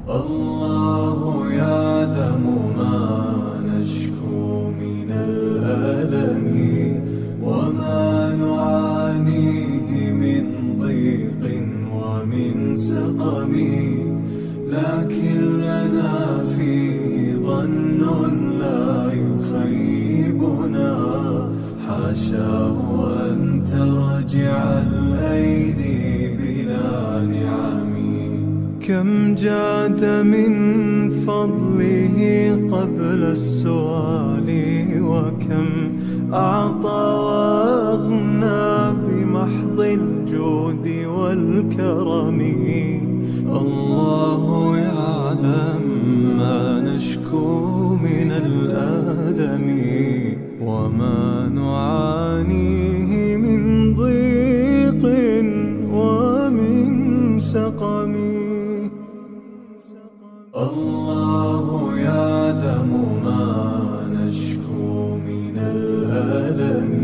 الله يعلم ما نشكو من الألم وما نعانيه من ضيق ومن سقم، لكن لنا فيه ظن لا يخيبنا، حاشاه أن ترجع الأيدي بلا نعم. كم جاد من فضله قبل السؤال، وكم أعطى وأغنى بمحض الجود والكرم. الله يعلم ما نشكو من الألم وما نعانيه من ضيق ومن سقم. الله يعلم ما نشكو من الألم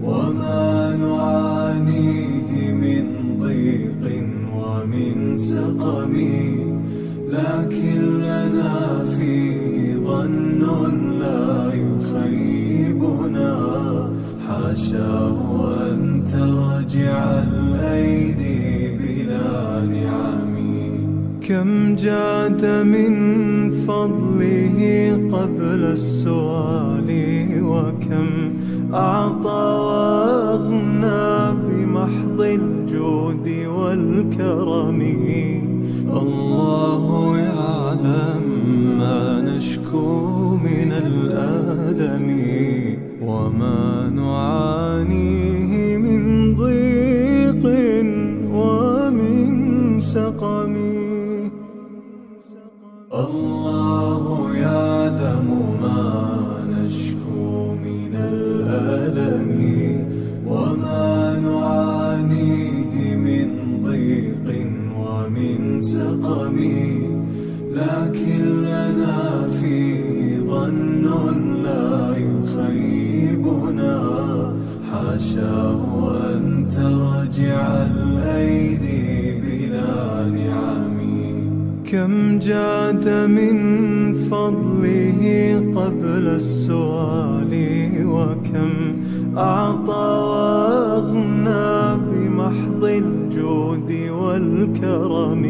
وما نعانيه من ضيق ومن سقم، لكن لنا فيه ظن لا يخيبنا، حاشاه أن ترجع الأيدي بلا نعم. كم جاد من فضله قبل السؤال، وكم أعطى وأغنى بمحض الجود والكرم. الله يعلم ما نشكو من الألم وما نعانيه من ضيق ومن سقم. الله يعلم ما نشكو من الألم وما نعانيه من ضيق ومن سقم، لكن لنا فيه ظن لا يخيبنا، حاشاه أن ترجع الأيدي بلا نعم. كم جاد من فضله قبل السؤال، وكم أعطى وأغنى بمحض الجود والكرم.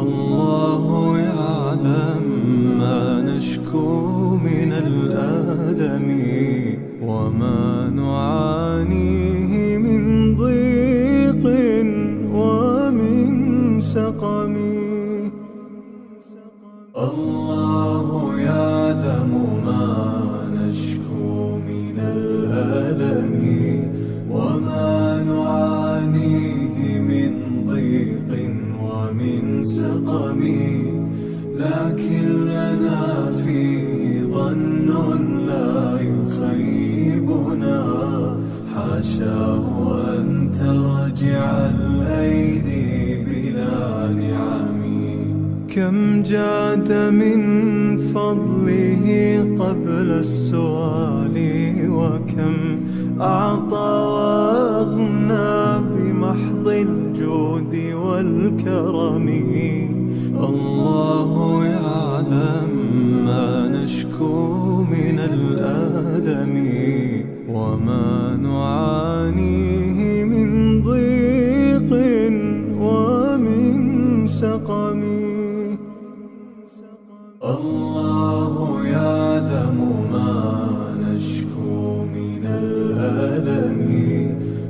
الله يعلم ما نشكو من الألم وما نعانيه من ضيق ومن سقم. الله يعلم ما نشكو من الألم وما نعانيه من ضيق ومن سقم، لكن لنا فيه ظن لا يخيبنا، حاشاه أن ترجع الأيدي بلا نعم. كم جاد من فضله قبل السؤال، وكم أعطى وأغنى بمحض الجود والكرم. الله يعلم ما نشكو من الألم وما نعانيه من ضيق ومن سقم. الله يعلم ما نشكو من الألم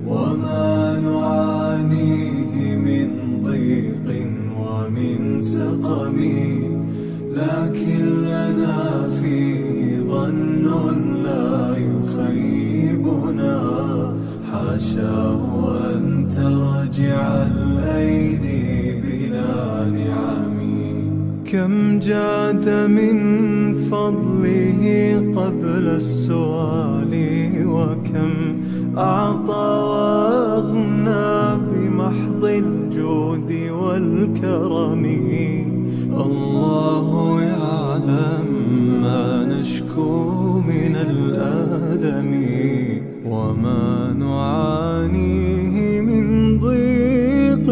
وما نعانيه من ضيق ومن سقم، لكن لنا فيه ظن لا يخيبنا، حاشاه أن ترجع الأيدي بلا نعم. كم جاد من فضله قبل السؤال، وكم أعطى وأغنى بمحض الجود والكرم. الله يعلم ما نشكو من الألم وما نعانيه من ضيق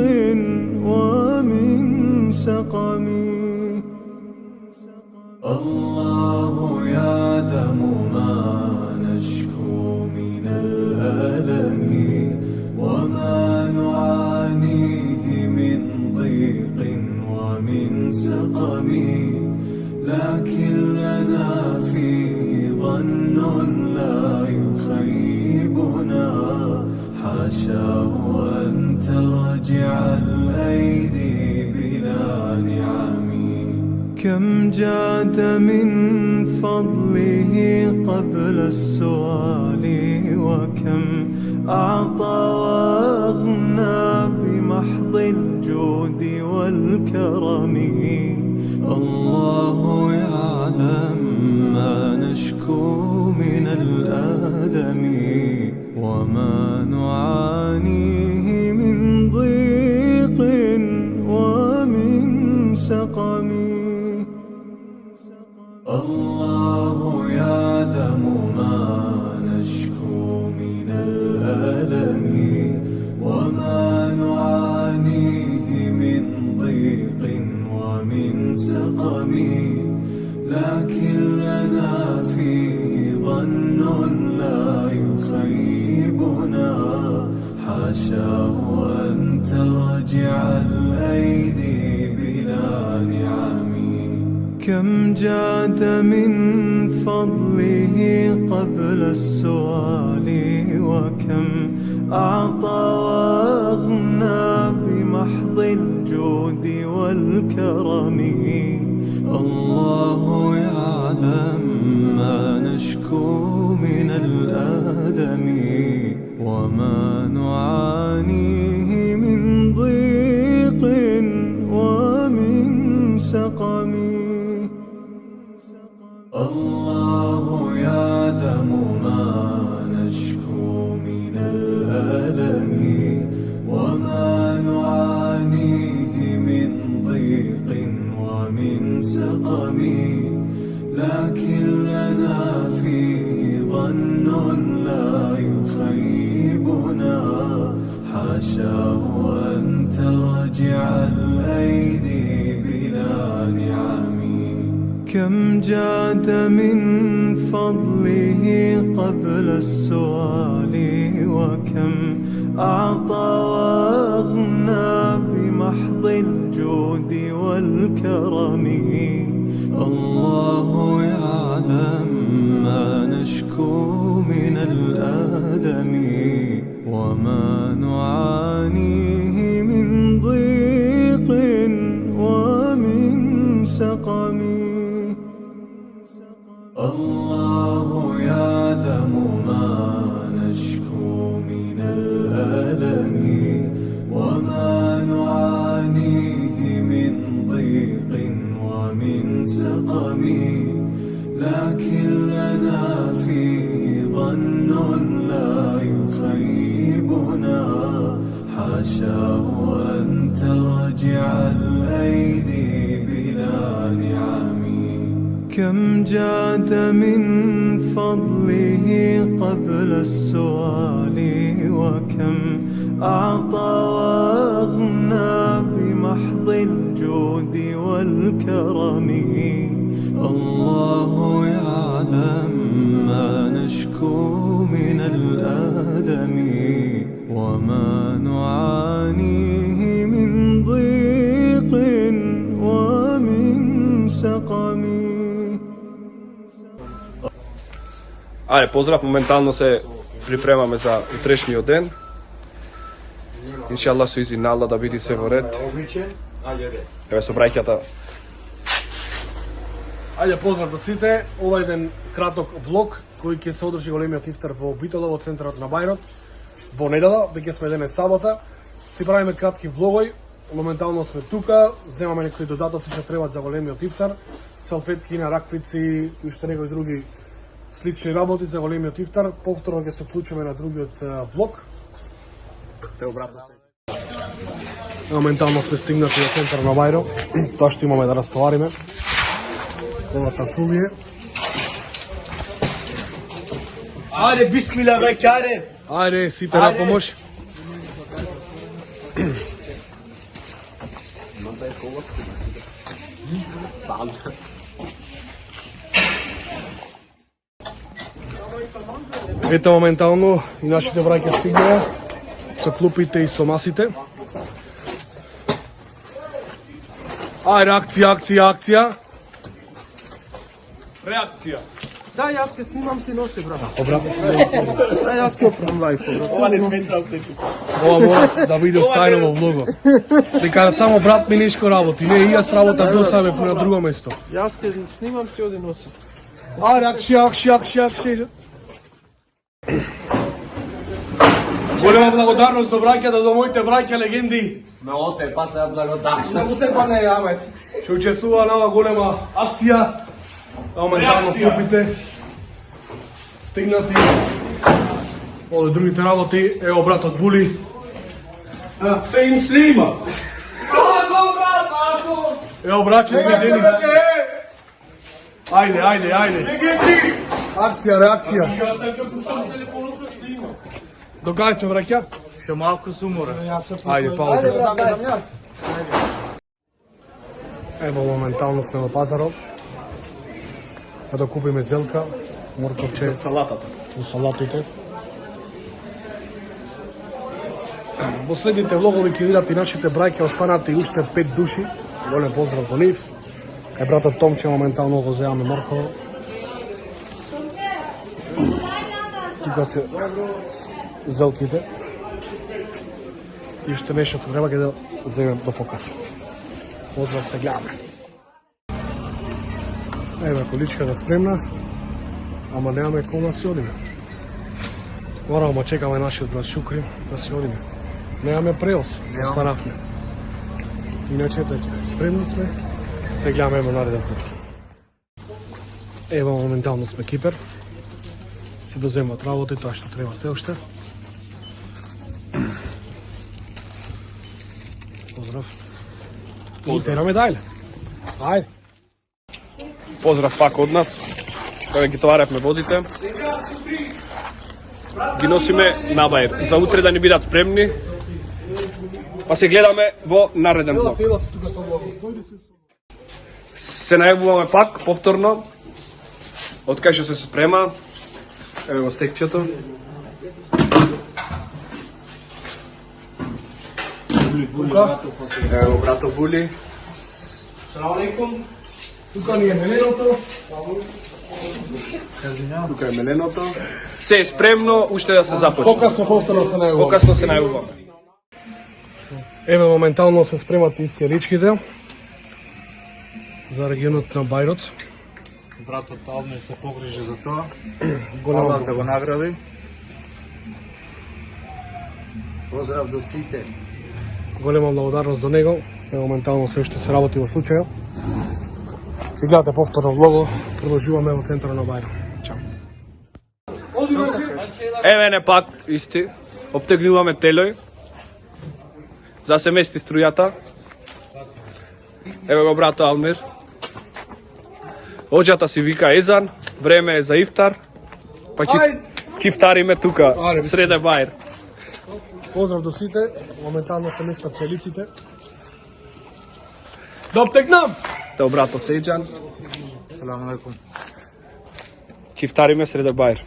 ومن سقم. الله يعلم ما نشكو من الألم وما نعانيه من ضيق ومن سقم لكن لنا فيه ظن لا يخيبنا حاشاه أن ترجع الأيدي بلا نعم كم جاد من فضله قبل السؤال وكم أعطى وأغنى بمحض الجود والكرم الله يعلم ما نشكو من الألم وما نعانيه من ضيق ومن سقم الله يعلم ما نشكو من الألم وما نعانيه من ضيق ومن سقم لكن لنا فيه ظن لا يخيبنا حاشاه أن ترجع الأيدي بلا نعم كم جاد من فضله قبل السؤال وكم أعطى وأغنى بمحض الجود والكرم الله يعلم ما نشكو من الألم وما نعانيه من ضيق ومن سقم الله يعلم ما نشكو من الألم وما نعانيه من ضيق ومن سقم لكن لنا فيه ظن لا يخيبنا حاشاه أن ترجع الأيدي بلا نعم كم جاد من فضله قبل السؤال وكم أعطى وأغنى بمحض الجود والكرم الله يعلم ما نشكو من الألم وما نعانيه من ضيق ومن سقم الله يعلم ما نشكو من الألم وما نعانيه من ضيق ومن سقم لكن لنا فيه ظن لا يخيبنا حاشاه أن ترجع الأيدي بلا نعم كم جاد من فضله قبل السؤال وكم أعطى وأغنى بمحض الجود والكرم الله يعلم ما نشكو من الألم وما نعانيه من ضيق ومن سقم Ајде, поздрав, моментално се припремаме за утрешниот ден. Иншалла со изин Аллах да биде се во ред. Еве со браќата. Ајде, поздрав до сите. Ова е еден краток влог кој ќе се одржи големиот ифтар во Битола, во центарот на Бајрот. Во недела, веќе сме денес сабота. Си правиме кратки влогови. Моментално сме тука, земаме некои додатоци што требаат за големиот ифтар. Салфетки на раквици и уште некои други слични работи за големиот ифтар. Повторно ќе се вклучиме на другиот влог. Те обратно се. Моментално сме стигнати во центар на Бајро. Тоа што имаме да растовариме. Колата фугија. Ајде, бисмила, веќе, ајде! Ајде, сите на помош. Ете моментално и нашите браќа стигнаа со клупите и со масите. Ајде, акција. Реакција. Да, јас ке снимам, ти носи, брат. Обратно. Да, јас ке оправам лайф, брат. Ова не сметрам се тука. Ова мора да биде оставено во влого. Дека само брат ми нешко работи, не и јас работам досаме на друго место. Јас ке снимам, ти оди носи. Ајде, акција. Голема благодарност до браќата, до моите браќа легенди. Много те паса благодарност. Много те па не јават. Што учествува на ова голема акција. Моментално клупите стигнати. Оде другите работи, ево братот Були. Се им снима. Ево браќето ми Денис. Ајде. Акција, реакција. До кај сме, браќа? Ше малку с умора. Ајде, пауза. Ево моментално сме во пазарот. Да купиме зелка, морковче, За салатата. за салатите. Во следните влогови ќе видат и нашите браќа, останати уште 5 души. Голем поздрав до нив. Кај братот Томче моментално го земаме морково. Тука се зелките. И уште нешто треба ќе да земем до покасно. Поздрав, се гледаме. Еве количката спремна, ама немаме кол да си одиме. Морамо да чекаме нашиот брат Шукри да си одиме. Немаме преоз, останавме. Иначе да сме спремни сме, се гледаме во нареден пат. Ево моментално сме Кипер. Се доземат работи, тоа што треба се уште. Поздрав. И тераме дајле. Ајде. Поздрав пак од нас. Кога ги товаревме водите. Ги носиме на бајер. За утре да ни бидат спремни. Па се гледаме во нареден блок. Се најавуваме пак, повторно. Од кај што се спрема. Еве го стекчето. Еве го брато Були. Салам алейкум. Тука ни е меленото. Тука е меленото. Се е спремно, уште да се започне. Покасно повторно се најавуваме. Покасно се најавуваме. Еве моментално се спремат и сијаличките за регионот на Бајрот. Братот Алме се погрижи за тоа. Голема Да го награди. Поздрав до сите. голема благодарност до него. Еве моментално се уште се работи во случајот. Ќе гледате повторно влого, продолжуваме во центарот на Бајрот. Чао. Еве не пак, исти. Обтегнуваме телој. За се мести струјата. Еве го брато Алмир. Оđата си вика Езан, време е за ифтар. Па ќе ифтариме тука, Ајде, среде Бајр. Поздрав до сите, моментално се местат целиците. Да обтегнам! Тео брато Сејџан, Салам алейкум. ќе ифтариме среде Бајр.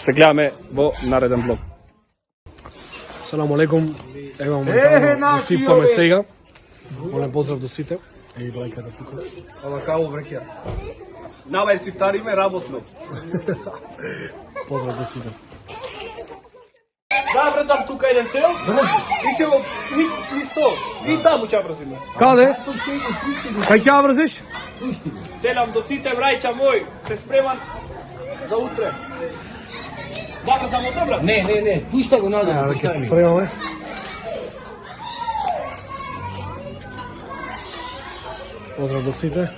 Се гледаме во нареден блок. Салам алейкум. Ева моментално да сипваме сега. Голем поздрав до сите. И брајката тука. Ова као брекја. Навај си ифтариме работно. Поздрав до сите. Да врзам тука еден тел. И ќе го ни сто. И таму ќе врзиме. Каде? Кај ќе врзиш? Селам до сите брајќа мој, се спреман за утре. Да врзам од добра? Не, пушта го надолу, Еве ќе се спремаме. Поздрав до сите.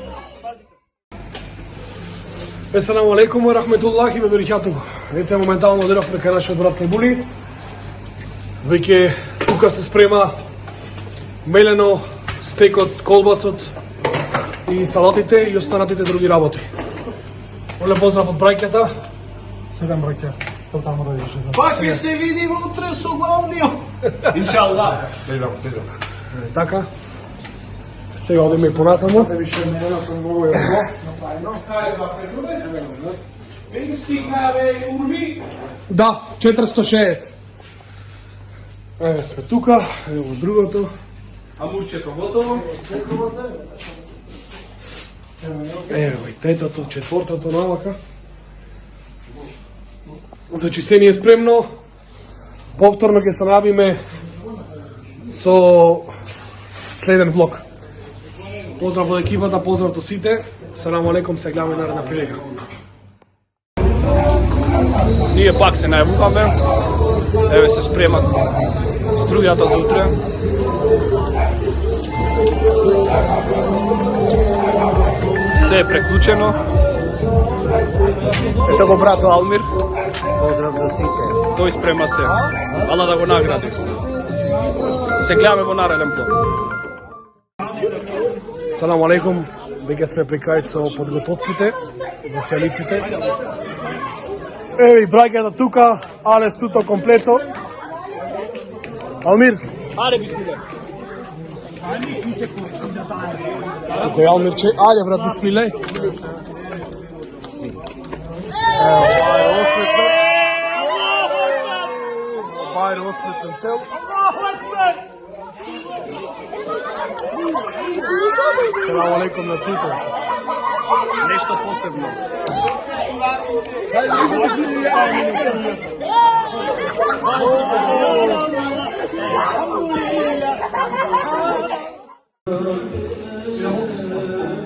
Есалам алейкум ва рахметуллахи ва берекатух. Ете моментално одиравме кај нашиот брат Лебули. Веќе тука се спрема мелено, стекот, колбасот и салатите и останатите други работи. Оле поздрав од брајката. Седам браќа. Потамо да видиш. Па ќе се видиме утре со главниот. Иншаллах. Така. Сега одиме и понатаму. Да, 460. Еве сме тука, ево другото. Амурчето готово. Ево и третото, четвртото навака. Значи се ни е спремно. Повторно ќе се набиме со следен влог. Поздрав од екипата, поздрав до сите. Салам алейкум, се гледаме наредна прилика. Ние пак се најавуваме. Еве се спремат струјата за утре. Се е преклучено. Ето го брато Алмир. Поздрав до сите. Тој спрема се. Ала да го награди. Се гледаме во нареден блок. Салам алейкум, веќе сме при крај со подготовките за селиците. Еве и браќата тука, Алес туто комплето. Алмир, Аре бисмиле. тука е Алмирче. Ајде брат, бисмиле. Ево, ова е осветлен. Ова е осветлен цел. Салам алейкум на сите. Нешто посебно.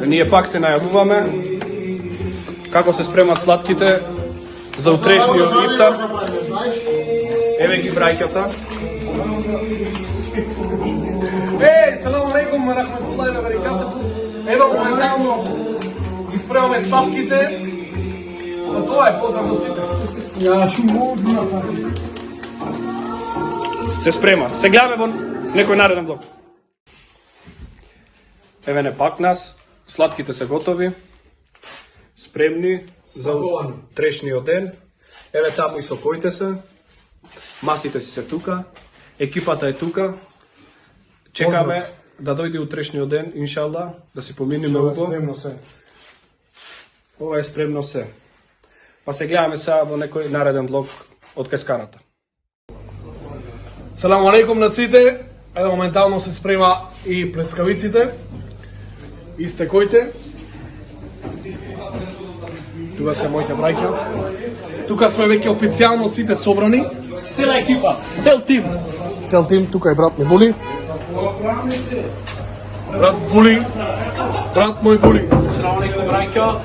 Ние пак се најавуваме како се спремат сладките за утрешниот ифтар. Еве ги браќата. Салам алейкум, рахматуллахи ва баракатуху. Ево моментално ги спремаме сладките. Тоа е, поздрав до сите. Се спрема. Се гледаме во некој нареден блок. Еве не пак нас. Сладките се готови. Спремни за утрешниот ден. Еве таму и сокоите се. Масите си се тука. Екипата е тука. Чекаме да дојде утрешниот ден, иншалла, да си поминиме убаво. Спремно се. Ова е спремно се. Па се гледаме сега во некој нареден блок од Кескарата. Салам алейкум на сите. Ево моментално се спрема и плескавиците. И стекоите. Тука се моите браќа. Тука сме веќе официјално сите собрани. Цела екипа, цел тим. Цел тим, тука е брат ми Були. Брат Були. Брат мој Були. Салам алейкум браќа.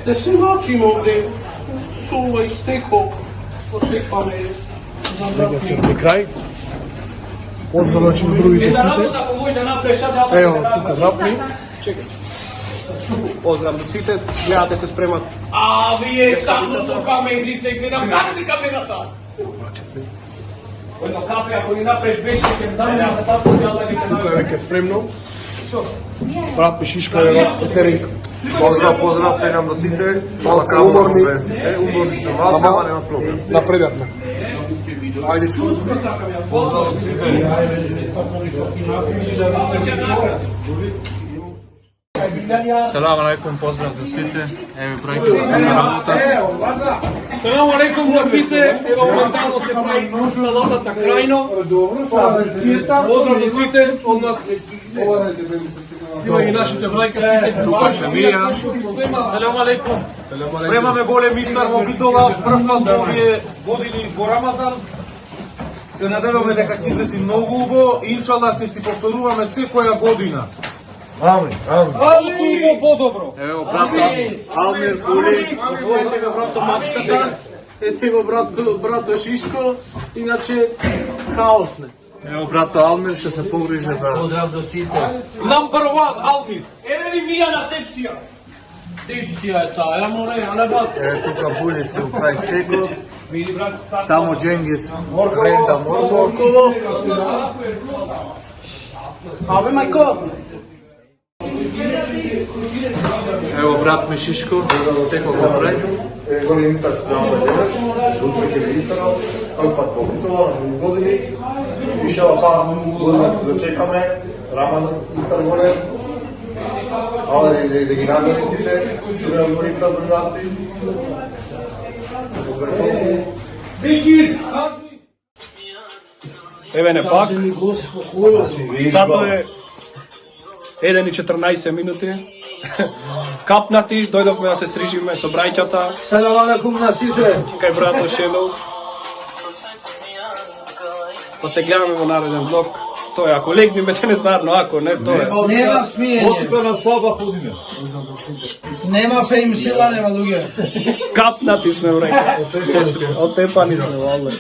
Да се научим овде сола и стеко, посекаме Веќе се при крај. Поздрав значи до другите сите. Ако може да направиш да Ево, тука брат ми. Поздрав до сите, гледате се спремат. А вие само со камерите, гледам как ти камерата? Едно кафе, ако ни направиш беше, ќе заминаме сато дјал да ги Тука е веќе спремно. Брат ми Шишка е фетеринг. Поздрав, селам до сите. Малку се уморни. Уморни сте малце, ама нема проблем. Напредавме. Ајде чу. Салам алейкум, поздрав до сите. Еве браќата на работа. Салам алейкум на сите. Ево моментално се прави салатата крајно. Поздрав до сите од нас. Има и нашите брајка сите. Тука Шамија. Салам алейкум. Спремаме голем ифтар во Битола, прв пат во овие години во Рамазан. Се надеваме дека ќе излези многу убаво и иншаллах ќе си повторуваме секоја година. Амин, амин. По-убаво, по-добро. Еве го брато Алмир Були. Отворите го брато Мачката, ете го брато Шишко, иначе хаос не. Еве брато Алмир ќе се погрижи за Поздрав до сите. Number one, Алмир. Еве ли мија на тепсија. Типција е таа, море, а не бат. Еве тука Були се управи стекот. Види брат, старт. Таму Дженгис бренда Моркова. Абе, мајко. Ево брат ми Шишко, стекот го прави. Голем ифтар спремаме денес. Утре ќе биде ифтар. Кој пат во Битола, на многу години. Иншалла па година ќе дочекаме. Рамазан ифтар голем. але да ги награди сите, што беа добрите организации. Еве не пак. Сато е 1:14 минути. Капнати, дојдовме да се стрижиме со браќата. Салам алейкум на сите. Кај брато Шенов. Па се гледаме во нареден влог. Тоа е, ако легнеме ќе не заедно, ако не, тоа е. Нема смиење. Отица на слаба ходиме. Нема фейм сила, нема луѓе. Капнати сме, браќа. Сестри, отепани сме, вале.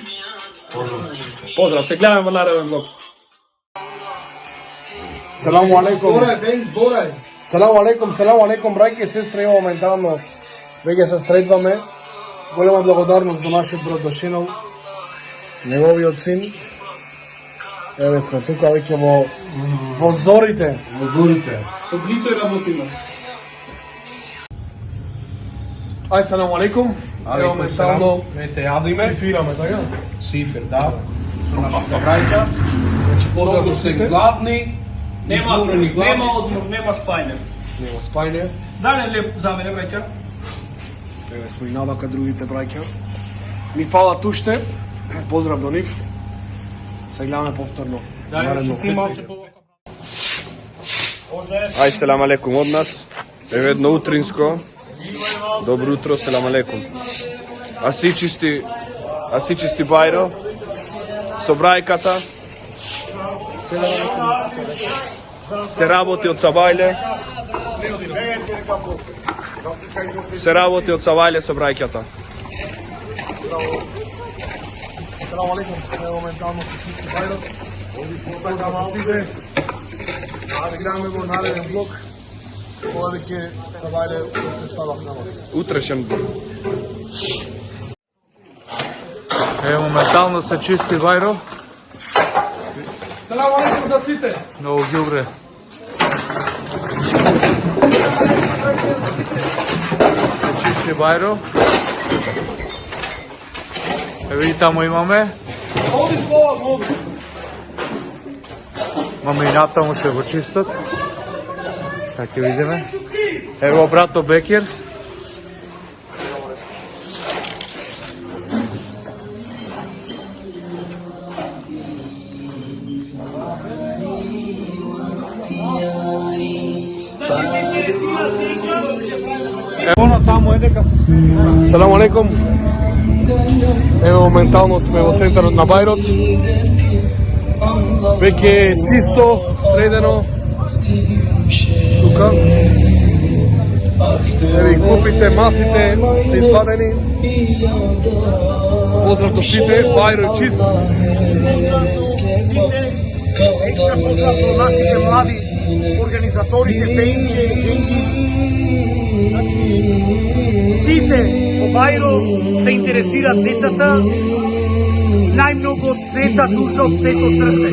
Поздрав, се гледаме во нареден влог. Саламу алейкум. Зборај, фейм, зборај. Саламу алейкум, браќи и сестри, ево моментално веќе се сретваме. Голема благодарност до нашиот брат Дошинов, неговиот син. Еве сме тука веќе во зорите. Со блицо и работиме. Ај, саламу алейкум. Ево моментално Мете јадиме. сифираме, така? Сифер, да. Со нашите браќа. Значи, поздрав до Се сите. гладни. Нема одмор, нема спајне. Нема спајне. Дај леп за мене, браќа. Еве сме и навака другите браќа. Ни фалат уште. Поздрав до нив. Се гледаме повторно. Наредно. Ај, селам алейкум од нас. Еве едно утринско. Добро утро, селам алейкум. Аси чисти Бајро со брајката. Се работи од Сабајле. Се работи од Сабајле со брајката. Салам алейкум. Ево моментално се чисти Бајро. Поздрав сите. Да гледаме во нареден влог. Ова веќе се Бајре се ставах на вас. Утрешен. Еве моментално се чисти Бајро. Салам алейкум за сите. Многу ѓубре. Се чисти Бајро. Еве и таму имаме. Имаме и натаму што го чистат. Така ќе видиме. Ево брато Бекер. Салам алейкум. Ево моментално сме во центарот на Бајрот. Веќе чисто, средено. Тука. Еве и клупите, масите се извадени. Поздрав до сите, Бајро е чист. Екстра поздрав до нашите млади организаторите, Пејнче, Генгиз. Сите во Бајро се интересираат децата најмногу од сета душа, од сето срце.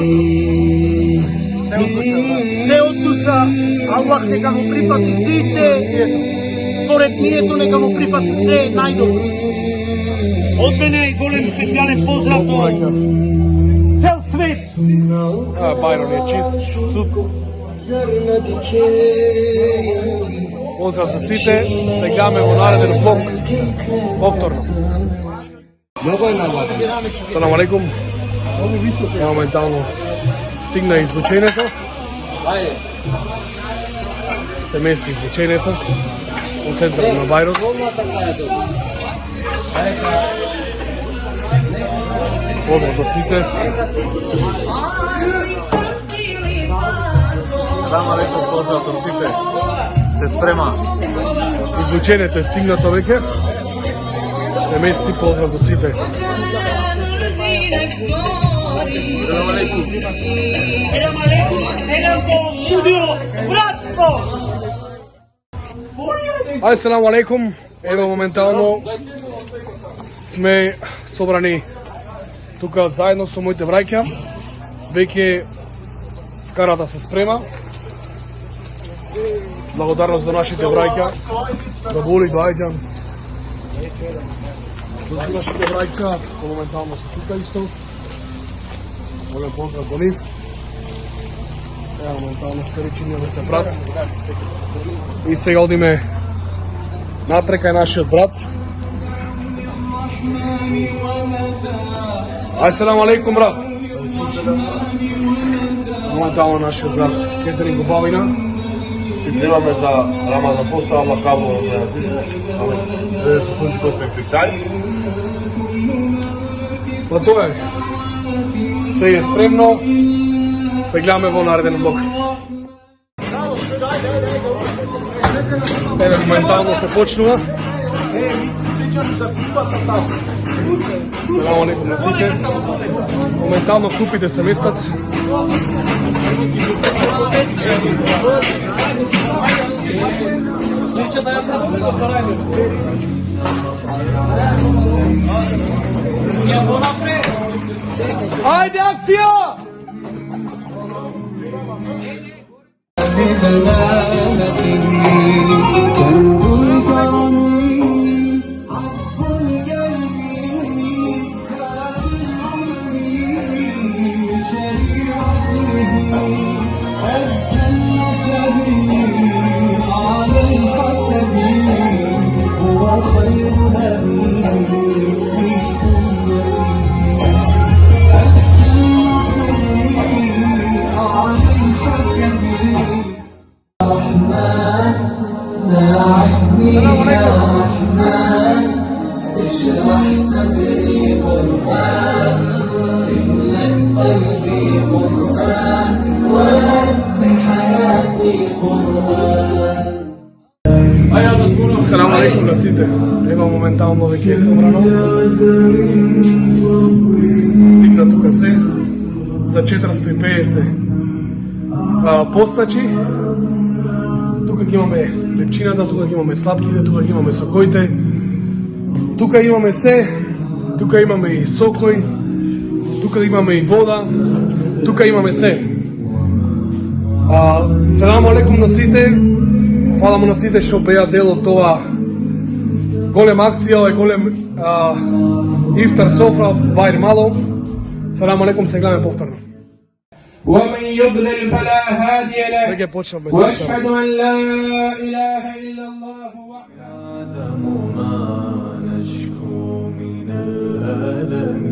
Се од душа, Аллах нека му припати сите, според мието нека му припати се најдобро. Од мене голем специјален поздрав до цел свет. Бајро е чист, суд. Поздрав за сите, се гледаме во нареден влог. Повторно. Салам алейкум. Ево моментално стигна извлечението. Се мести извлечението во центарот на Бајрот. Поздрав до сите. Салам алейкум, поздрав до сите. Се спрема. Извлечението е стигнато веќе. Се мести, поздрав до сите. Салам алейкум. Селам до студио, братство! Ај, салам алейкум. Ево моментално сме собрани тука заедно со моите браќа. Веќе скарата се спрема. Благодарност до нашите браќа. Да боли, до Ајджан. До нашите браќа, моментално се тука исто. Голем поздрав до нив. Ево, моментално скаричињавме се брат. И сега одиме напрека е нашиот брат. Ассаламу алейкум, брат. Моментално нашиот брат Кетерин го бавина. Приемаме за Рамазан поста, Аллах кабул да се да се случи тој спектакль. Па тоа е. Се е спремно. Се гледаме во нареден блок. Еве, моментално се почнува. Салам алейкум на сите. Моментално клупите се местат. Ајде, акција! كنز الكرم أزكى النسب على الحسب هو خير نبي في أمته أزكى النسب على الحسب رحمن ساعدني يا رحمن اشرح صدري قرآن املأ قلبي قرآن واسم حياتي قرآن. Салам алейкум на сите. Ева моментално веќе е собрано. Стигна тука се за 450 постачи. Тука ги имаме лепчината, тука ги имаме сладките, тука ги имаме сокоите. Тука имаме се, тука имаме и сокој, тука имаме и вода, тука имаме се. Салам алейкум на сите. Фала му на сите што беа дел од тоа голема акција, овај голем ифтар софра Бајр Мало. Салам алейкум, се гледаме повторно. ومن يضلل فلا هادي له Веќе почнавме واشهد ان لا اله الا الله وحده يعلم ما نشكو من الألم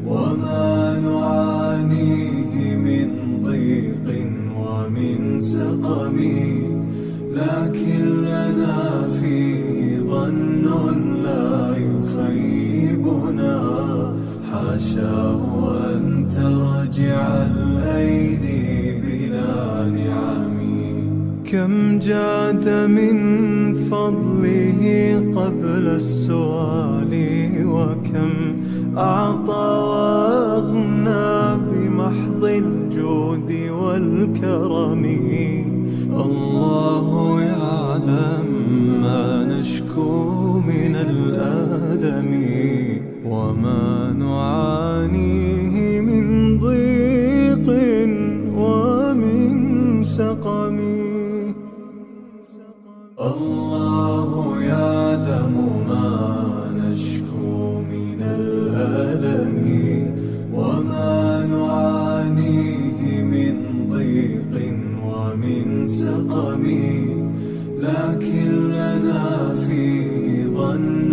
وما نعانيه من ضيق ومن سقم لكن لنا فيه ظن لا يخيبنا حاشاه أن ترجع الأيدي بلا نعم كم جاد من فضله قبل السؤال وكم أعطى وأغنى بمحض الجود والكرم الله يعلم ما نشكو من الألم وما نعانيه من ضيق ومن سقم الله يعلم ما نشكو من الألم وما نعانيه من ضيق ومن سقم لكن لنا فيه ظن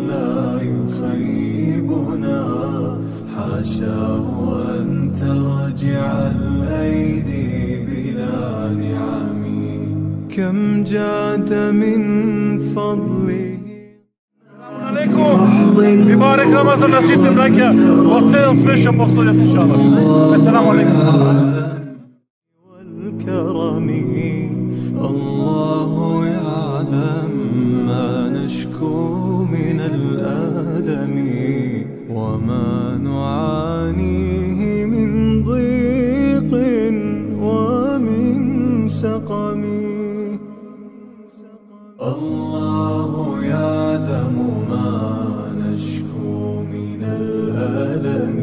لا يخيبنا حاشاه أن ترجع الأيدي بلا نعم كم جاد من فضله. алейкум. И барек Рамазан на сите браќа од цел свет што постојат иншаллах. Ассаламу алейкум. والكرم الله يعلم ما نشكو من الألم وما نعانيه من ضيق ومن سقم الله يعلم ما نشكو من الألم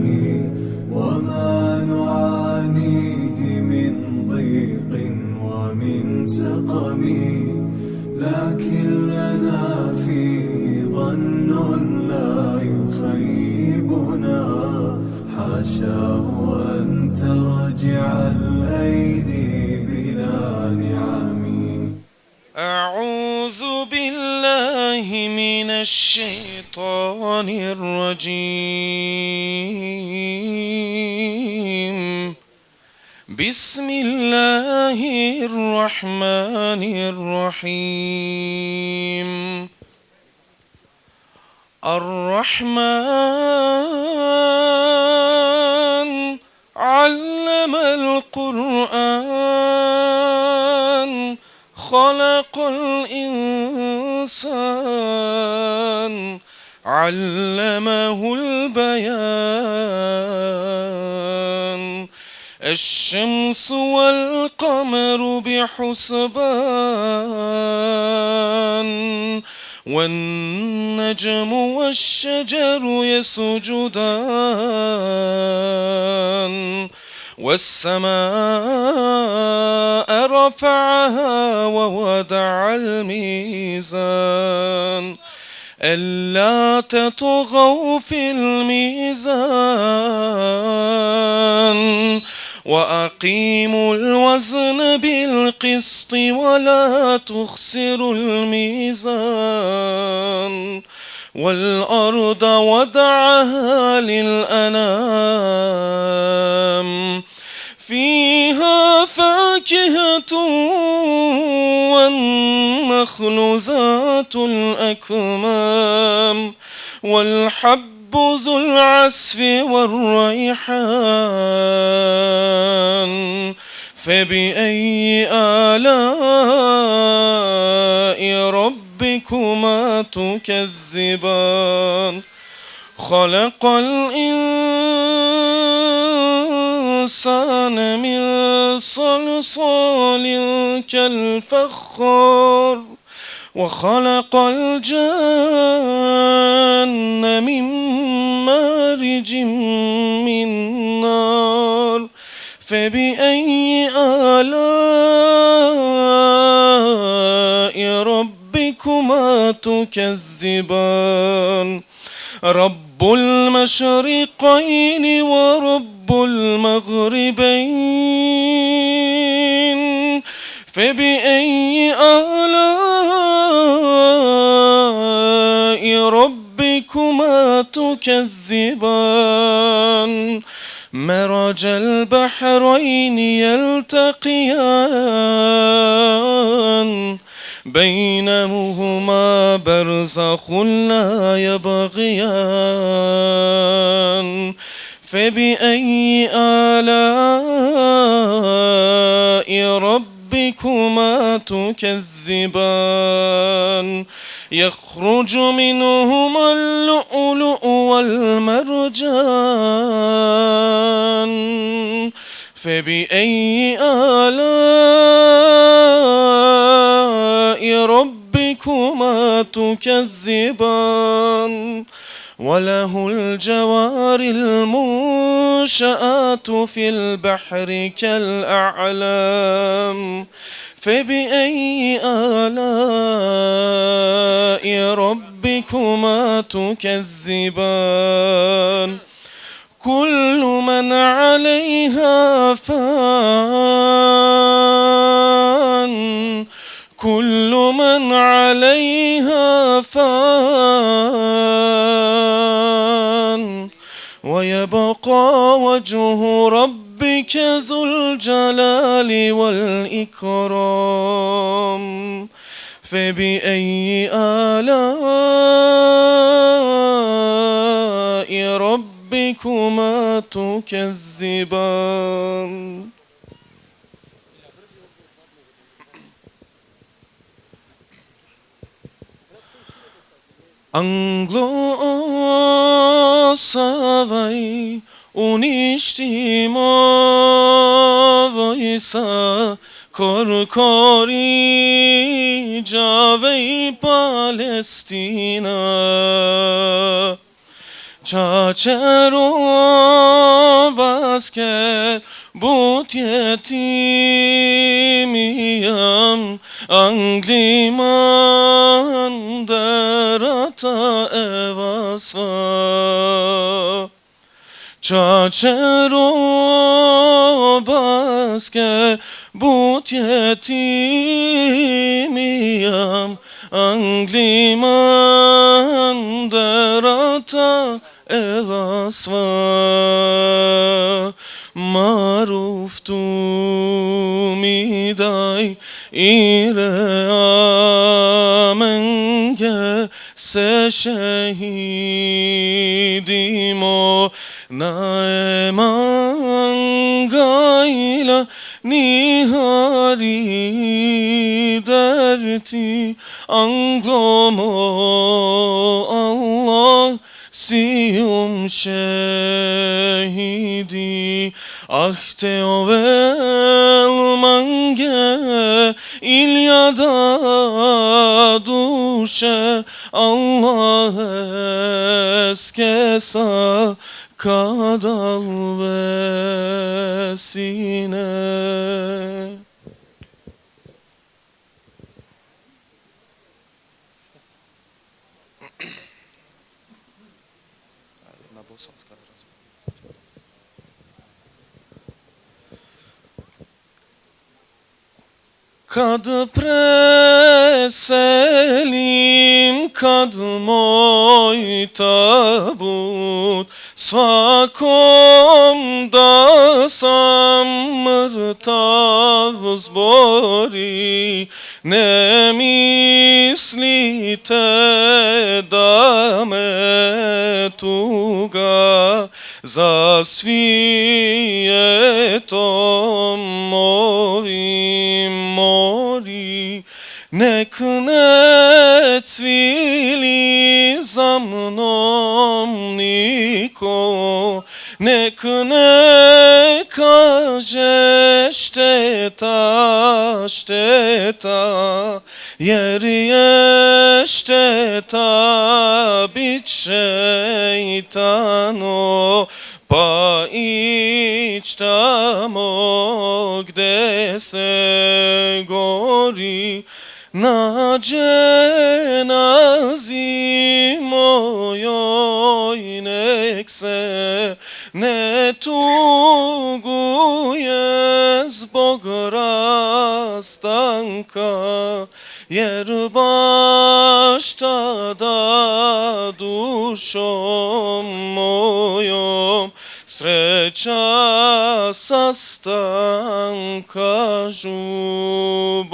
وما نعانيه من ضيق ومن سقم لكن لنا فيه ظن لا يخيبنا حاشاه أن ترجع الأيدي الشيطان الرجيم بسم الله الرحمن الرحيم الرحمن علم القرآن خلق الإنسان علمه البيان الشمس والقمر بحسبان والنجم والشجر يسجدان والسماء رفعها ووضع الميزان ألا تطغوا في الميزان وأقيموا الوزن بالقسط ولا تخسروا الميزان والأرض وضعها للأنام فيها فاكهة والنخل ذات الأكمام والحب ذو العصف والريحان فبأي آلاء ربكما تكذبان خلق الإنسان من صلصال كالفخار وخلق الجن من مارج من نار فبأي آلاء ربكما تكذبان رب المشرقين ورب المغربين فبأي آلاء ربكما تكذبان مرج البحرين يلتقيان بينهما برزخ لا يبغيان فبأي آلاء ربكما تكذبان يخرج منهما اللؤلؤ والمرجان فبأي آلاء ربكما تكذبان وله الجوار المنشآت في البحر كالأعلام فبأي آلاء ربكما تكذبان كل من عليها فان كل من عليها فان ويبقى وجه ربك ذو الجلال والإكرام فبأي آلاء ربكما تكذبان Anglosavai uništimavai korkori javai Palestina Čačero basket butjetimijam Angliman derata evasva Čačero basket butjetimijam Angliman derata evasva Maruftu midai ire amenge se şehidimo naemangayla nihari derti anglomo Allah siyum şehidi ahte ovel mange ilyada duşe Allah eskesa kadal vesine. Kad preselim, kad moj tabut svakom da sam mrtav zbori, ne mislite da me tuga za svijetom ovim mori, nek ne cvili za mnom niko, nek ne kaže šteta, šteta, jer je šteta bit šeitano, pa ić tamo gde se gori, na dženazi mojoj nek se ne tuguje zbog rastanka, jer baš tada dušom mojom sreća sastanka žubori.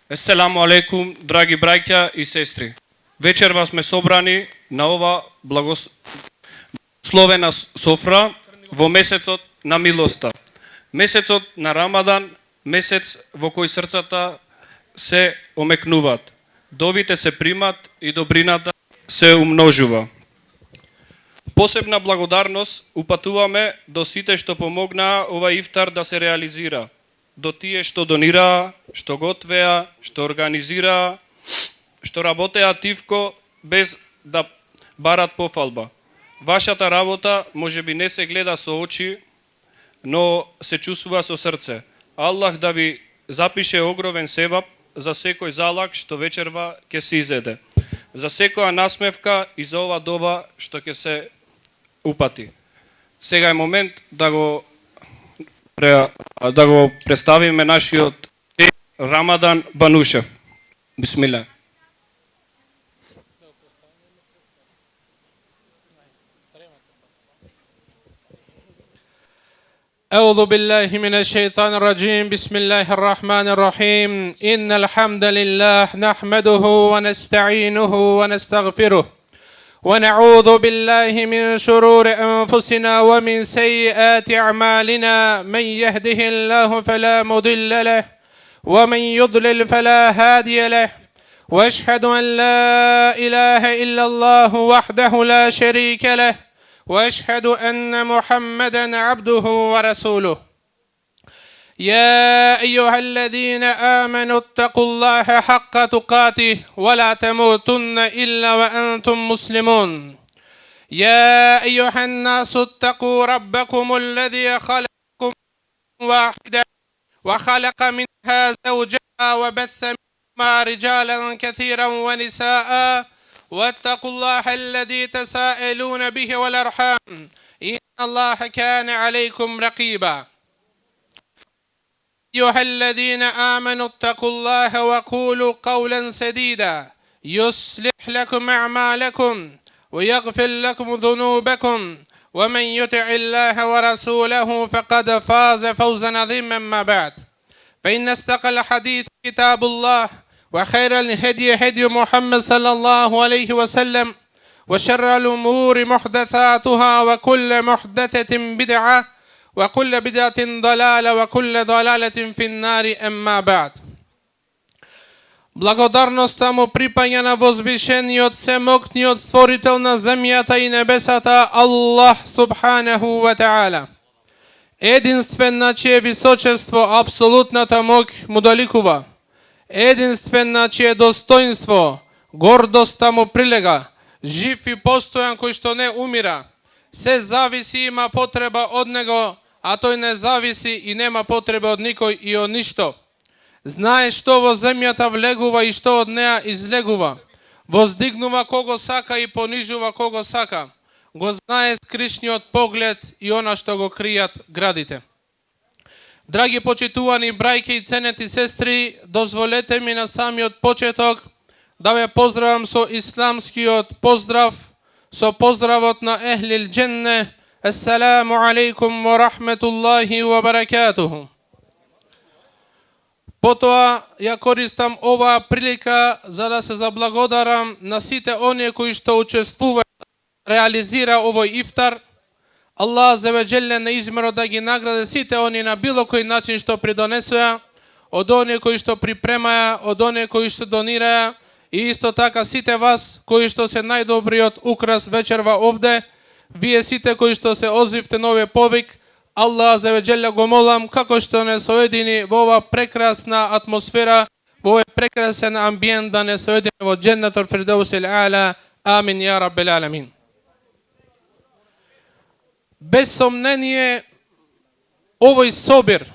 Еселаму алейкум, драги браќа и сестри. Вечерва сме собрани на ова благословена софра во месецот на милоста. Месецот на Рамадан, месец во кој срцата се омекнуваат, довите се примат и добрината се умножува. Посебна благодарност упатуваме до сите што помогнаа ова ифтар да се реализира, до тие што донираа, што готвеа, што организираа, што работеа тивко без да барат пофалба. Вашата работа можеби не се гледа со очи, но се чувствува со срце. Аллах да ви запише огромен севап за секој залак што вечерва ќе се изеде, за секоја насмевка и за ова доба што ќе се упати. Сега е момент да го представиме нашиот Рамадан Банушев. Бисмилlah. أعوذ بالله من الشيطان الرجيم بسم الله الرحمن الرحيم إن الحمد لله نحمده ونستعينه ونستغفره ونعوذ بالله من شرور أنفسنا ومن سيئات أعمالنا من يهده الله فلا مضل له ومن يضلل فلا هادي له وأشهد أن لا إله إلا الله وحده لا شريك له وأشهد أن محمدا عبده ورسوله يا أيها الذين آمنوا اتقوا الله حق تقاته ولا تموتن إلا وأنتم مسلمون يا أيها الناس اتقوا ربكم الذي خلقكم واحدا وخلق منها زوجها وبث منهما رجالا كثيرا ونساء واتقوا الله الذي تساءلون به والأرحام إن الله كان عليكم رقيبا أيها الذين آمنوا اتقوا الله وقولوا قولا سديدا يصلح لكم أعمالكم ويغفر لكم ذنوبكم ومن يطع الله ورسوله فقد فاز فوزا عظيما. ما بعد، فإن أصدق الحديث كتاب الله وخير الهدي هدي محمد صلى الله عليه وسلم وشر الأمور محدثاتها وكل محدثة بدعة وكل بدعة ضلالة وكل ضلالة في النار. أما بعد. Благодарноста му припаѓа на возвишениот семокниот створител на земјата и небесата Аллах субханаху ва таала. Единствен на чие височество апсолутната моќ му доликува. Единствен на чие достоинство гордоста му прилега. Жив и постојан кој што не умира. Се зависи и има потреба од него, а тој не зависи и нема потреба од никој и од ништо. Знае што во земјата влегува и што од неа излегува. Воздигнува кого сака и понижува кого сака. Го знае скришниот поглед и она што го кријат градите. Драги почитувани брајки и ценети сестри, дозволете ми на самиот почеток да ве поздравам со исламскиот поздрав, со поздравот на Ехлил Дженне. Ассаламу алейкум ва рахметуллахи ва баракатуху. Потоа ја користам оваа прилика за да се заблагодарам на сите оние кои што учествуваат да реализира овој ифтар. Аллах аззаваџеле на измерот да ги награде сите оние на било кој начин што придонесоа, од оние кои што припремаја, од оние кои што донираја и исто така сите вас кои што се најдобриот украс вечерва овде, вие сите кои што се озвивте на овој повик. Аллах аззаваџеле го молам како што не соедини во ова прекрасна атмосфера, во овој прекрасен амбиент да не соедини во Дженнетул Фирдеусил А'ла. Амин ја раббел аламин. Без сомнение, овој собир,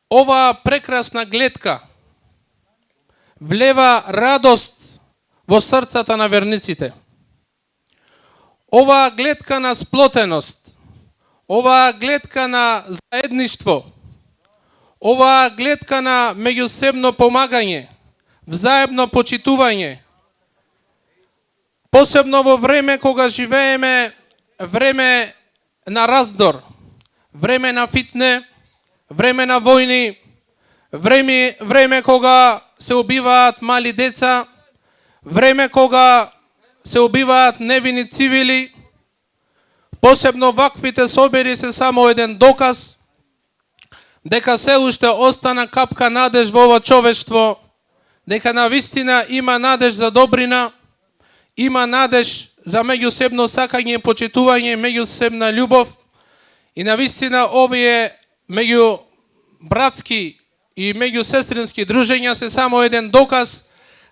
оваа прекрасна гледка влева радост во срцата на верниците. Оваа гледка на сплотеност, оваа гледка на заедништво, оваа гледка на меѓусебно помагање, взаемно почитување, посебно во време кога живееме време на раздор, време на фитне, време на војни, време кога се убиваат мали деца, време кога се убиваат невини цивили. Посебно ваквите собери се само еден доказ дека се уште остана капка надеж во ова човештво, дека навистина има надеж за добрина, има надеж за меѓусебно сакање, почитување, меѓусебна љубов и навистина овие меѓу братски и меѓусестрински дружења се само еден доказ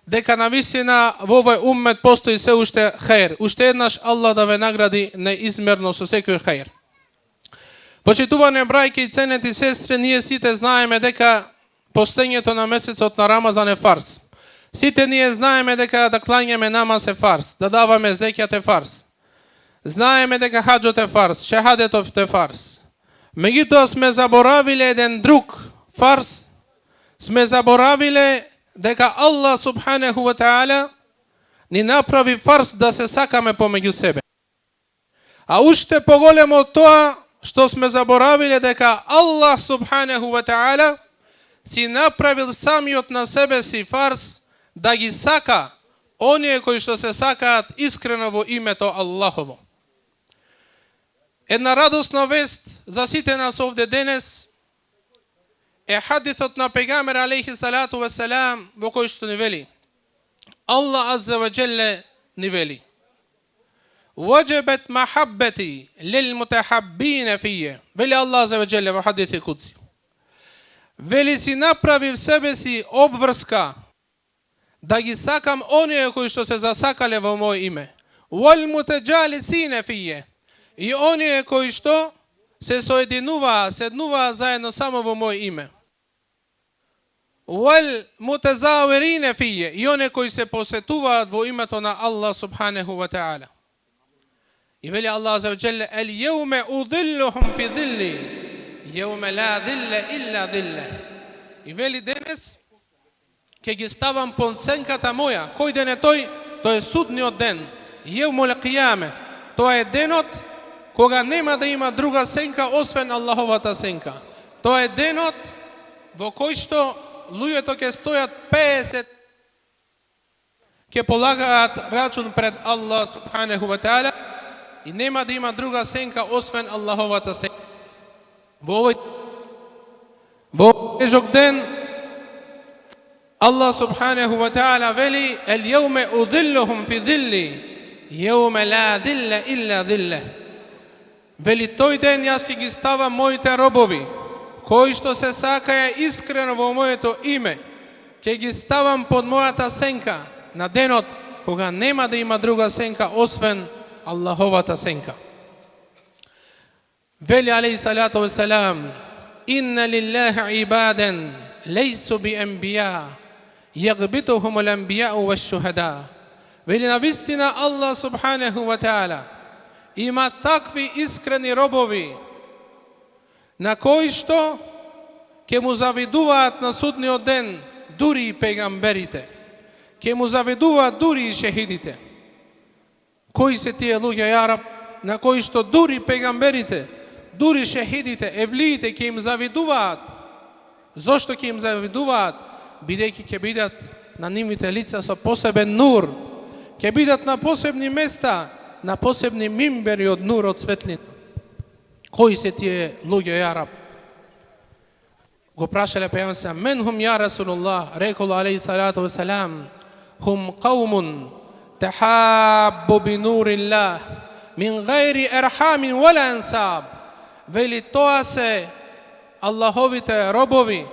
дека навистина во овој уммет постои се уште хајр. Уште еднаш Аллах да ве награди неизмерно со секој хајр. Почитувани брајки и ценети сестри, ние сите знаеме дека постењето на месецот на Рамазан е фарс. Сите ние знаеме дека да клањаме намаз е фарс, да даваме зекјат е фарс. Знаеме дека хаџот е фарс, шехадетот е фарс. Меѓутоа сме заборавиле еден друг фарс, сме заборавиле дека Аллах субханаху ва таала ни направи фарс да се сакаме помеѓу себе. А уште поголемо од тоа што сме заборавиле дека Аллах субханаху ва таала си направил самиот на себе си фарс да ги сака оние кои што се сакаат искрено во името Аллахово. Една радосна вест за сите нас овде денес е хадисот на пегамбер алейхи салату ва салам во кој што ни вели. Аллах азза ва джелле ни вели: "Ваджабат махаббати лил мутахаббина фие." Вели Аллах азза ва джелле во хадиси кудси. Вели си направив себе си обврска да ги сакам оние кои што се засакале во моје име. Вал мутаджалисина фие. И оние кои што се соединуваа, седнуваа заедно само во моје име. Вал мутазавирина фие. И оние кои се посетуваат во името на Аллах субханаху ва таала. И вели Аллах азза ва джелле: "Ал јауме удиллухум фи дилли Јауме ла дилля илля дилля. И вели денес ќе ги ставам под сенката моја. Кој ден е тој? Тој е судниот ден. Јаумул қијаме. Тоа е денот кога нема да има друга сенка освен Аллаховата сенка. Тоа е денот во кој што луѓето ќе стојат 50, ќе полагаат рачун пред Аллах субханаху ва таала и нема да има друга сенка освен Аллаховата сенка. Во тежок ден Аллах субханаху ва таала вели: "Ел јауме удиллухум фи дилли, јауме ла дилля илля дилля." Вели тој ден јас ќе ги ставам моите робови, кои што се сакаја искрено во моето име, ќе ги ставам под мојата сенка на денот кога нема да има друга сенка освен Аллаховата сенка. Вели алейхи салату ва салам: "Инна лиллахи ибаден лейсу би анбија, јагбитухум ал анбијау ва шухада." Вели навистина Аллах субханаху ва таала има такви искрени робови на кои што ќе му завидуваат на судниот ден дури и пегамберите, ќе му завидуваат дури и шехидите. Кои се тие луѓе, ја Раб, на кои што дури пегамберите, дури шехидите, евлиите ќе им завидуваат? Зошто ќе им завидуваат? Бидејќи ќе бидат на нивните лица со посебен нур, ќе бидат на посебни места, на посебни мимбери од нур, од светлина. Кои се тие луѓе, ја Раб? Го прашале пејанса: "Мен хум ја Расулуллах?" Рекол алейхи салату ва салам: "Хум қаумун тахаббу би нуриллах мин гайри ерхамин вала ансаб." Вели тоа се Аллаховите робови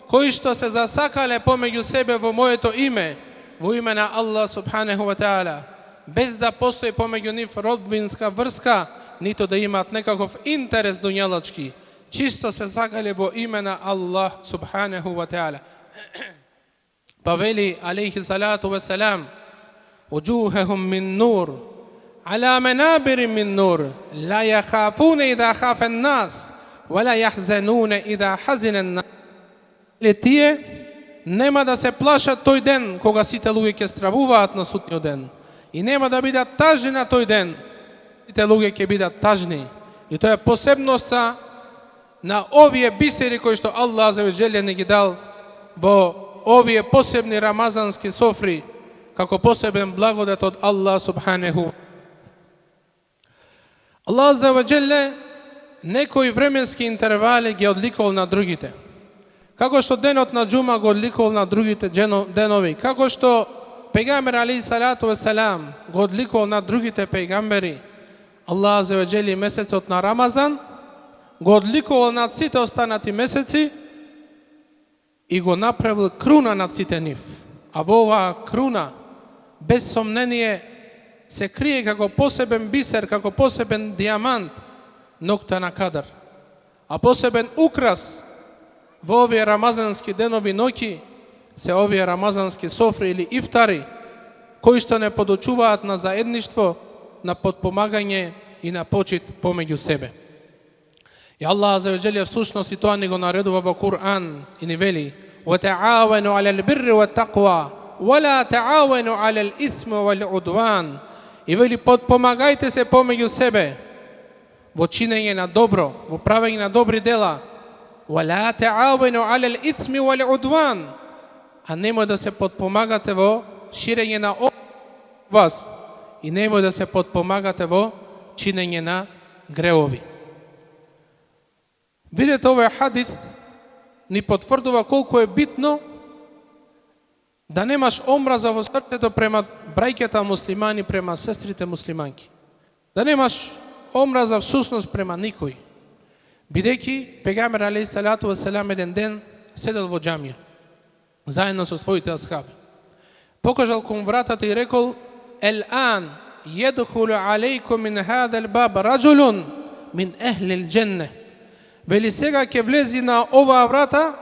кои што се засакале помеѓу себе во моето име, во име на Аллах субханаху ва таала, без да постои помеѓу нив родбинска врска, нито да имаат некаков интерес дуњалачки, чисто се сакале во име на Аллах субханаху ва таала. Па вели алейхи салату ва салам: "Уджухухум мин нур, ала манабир мин нур, ла яхафуна ида хафа ан-нас, ва ла яхзануна ида хазина ан-нас." Тие нема да се плашат тој ден кога сите луѓе ќе стравуваат на судниот ден и нема да бидат тажни на тој ден. Сите луѓе ќе бидат тажни. И тоа е посебноста на овие бисери кои што Аллах азza ва џеле не ги дал во овие посебни рамазански софри како посебен благодат од Аллах субханаху. Аллах азza ва џеле некои временски интервали ги одликувал на другите. Како што денот на џума го одликувал на другите денови, како што пегамбер алейхи салату ва салам го одликувал на другите пегамбери, Аллах азza ва џеле месецот на Рамазан го одликувал над сите останати месеци и го направил круна над сите нив. А во оваа круна, без сомнение, се крие како посебен бисер, како посебен диамант, ноќта на Кадар. А посебен украс во овие рамазански денови ноќи се овие рамазански софри или ифтари, кои што не подучуваат на заедништво, на подпомагање и на почит помеѓу себе. И Аллах азza ва џеле всушност и тоа ни го наредува во Кур'ан и ни вели: "Ватаавану алал бирри ваттақва, вала таавану алал исми вал удван." И вели: подпомагајте се помеѓу себе во чинење на добро, во правење на добри дела. Вала таавану алал исми вал удван. А немој да се подпомагате во ширење на вас и немој да се подпомагате во чинење на греови. Видете, овој хадис ни потврдува колку е битно да немаш омраза во срцето према браќата муслимани, према сестрите муслиманки. Да немаш омраза всушност према никој. Бидејќи пегамбер алейхи салату ва салам еден ден седел во џамија заедно со своите асхаби. Покажал кон вратата и рекол: "Ел-ан једхулу алейкум мин хадал баб раџулун мин ахли ел-џенне." Вели сега ќе влези на оваа врата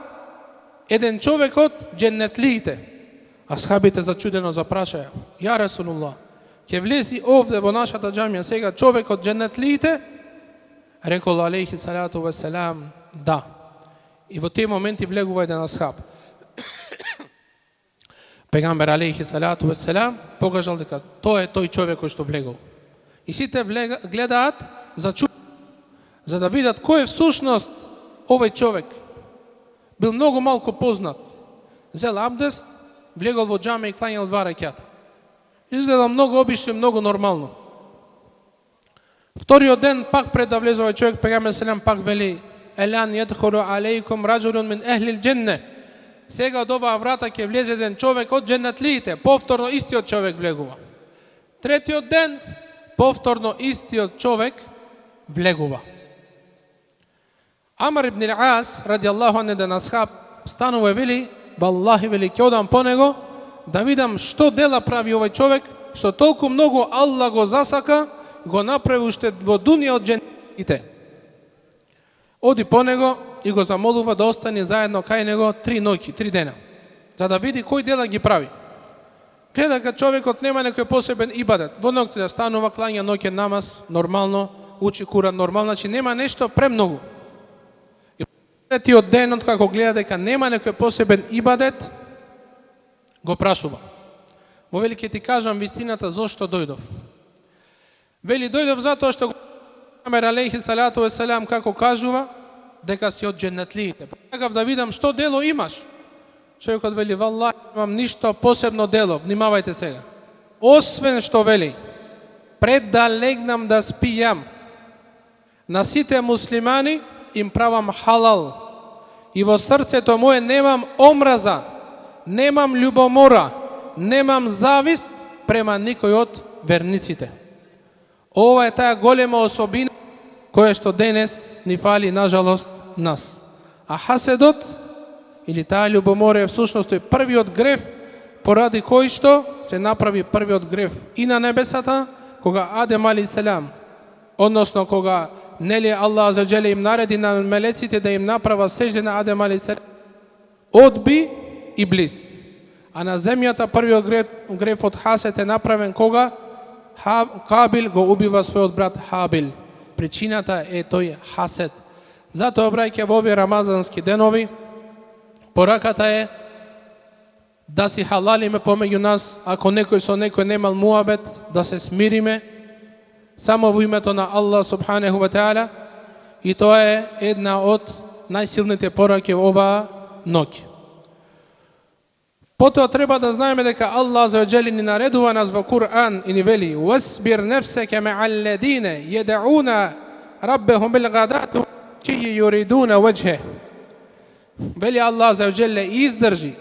еден човек од џеннетлиите. Асхабите зачудено запрашаја: "Ја Расулуллах, ќе влези овде во нашата џамија сега човек од џеннетлиите?" Рекол алейхи салату ва салам: да. И во тие моменти влегува еден асхаб. Пегамбер алейхи салату весселам покажал дека тој е тој човек кој што влегол. И сите гледаат за да видат кој е всушност овој човек. Бил многу малку познат. Зел абдест, влегол во џаме и клањал 2 рекјата. Изгледа многу обично, многу нормално. Вториот ден, пак пред да влезе овој човек, пегамбер селам пак вели: "Елан јадхулу алейкум раджулун мин ехлил џенне." Сега од оваа врата ќе влезе еден човек од џеннетлиите. Повторно истиот човек влегува. Третиот ден, повторно истиот човек влегува. Амар ибн ал-Ас, ради Аллаху ан еден асхаб, станува и вели: "Валлахи, вели, ќе одам по него да видам што дела прави овој човек, што толку многу Аллах го засака, го направи уште во дунија од џеннетите." Оди по него и го замолува да остане заедно кај него 3 ноќи, 3 дена, за да види кој дела ги прави. Гледа дека човекот нема некој посебен ибадет. Во ноќта да станува, клања ноќен намаз, нормално, учи Куран нормално, значи нема нешто премногу. И третиот ден, откако гледа дека нема некој посебен ибадет, го прашува. Му вели: "Ќе ти кажам вистината зошто дојдов." Вели: "Дојдов затоа што Пегамбер алейхи салату весселам како кажува дека си од џеннетлиите. Сакав да видам што дело имаш." Човекот вели: "Валлахи, немам ништо посебно дело." Внимавајте сега. Освен што вели: "Пред да легнам да спијам, на сите муслимани им правам халал. И во срцето мое немам омраза, немам љубомора, немам завист према никој од верниците." Ова е таа голема особина која што денес ни фали, нажалост, нас. А хаседот, или таа љубомора, е всушност тој првиот грев, поради кој што се направи првиот грев и на небесата, кога Адем алейхиселам, односно кога нели Аллах азza wa jalla им нареди на мелеците да им направа сежде на Адем алейхиселам, одби Иблис. А на земјата првиот грев од хасед е направен кога Кабил го убива својот брат Хабил. Причината е тој хасед. Затоа, браќа, во овие рамазански денови, пораката е да си халалиме помеѓу нас, ако некој со некој немал муабет, да се смириме, само во името на Аллах субханеху ва таала, и тоа е една од најсилните пораки во оваа ноќ. Потоа треба да знаеме дека Аллах азza wa jalla ни наредува нас во Кур'ан и ни вели: "Wasbir nafsaka ma'al ladina yad'una rabbahum bil ghadati wal-'ashiyyi yuriduna wajha." Вели Аллах азza wa jalla: "Издржи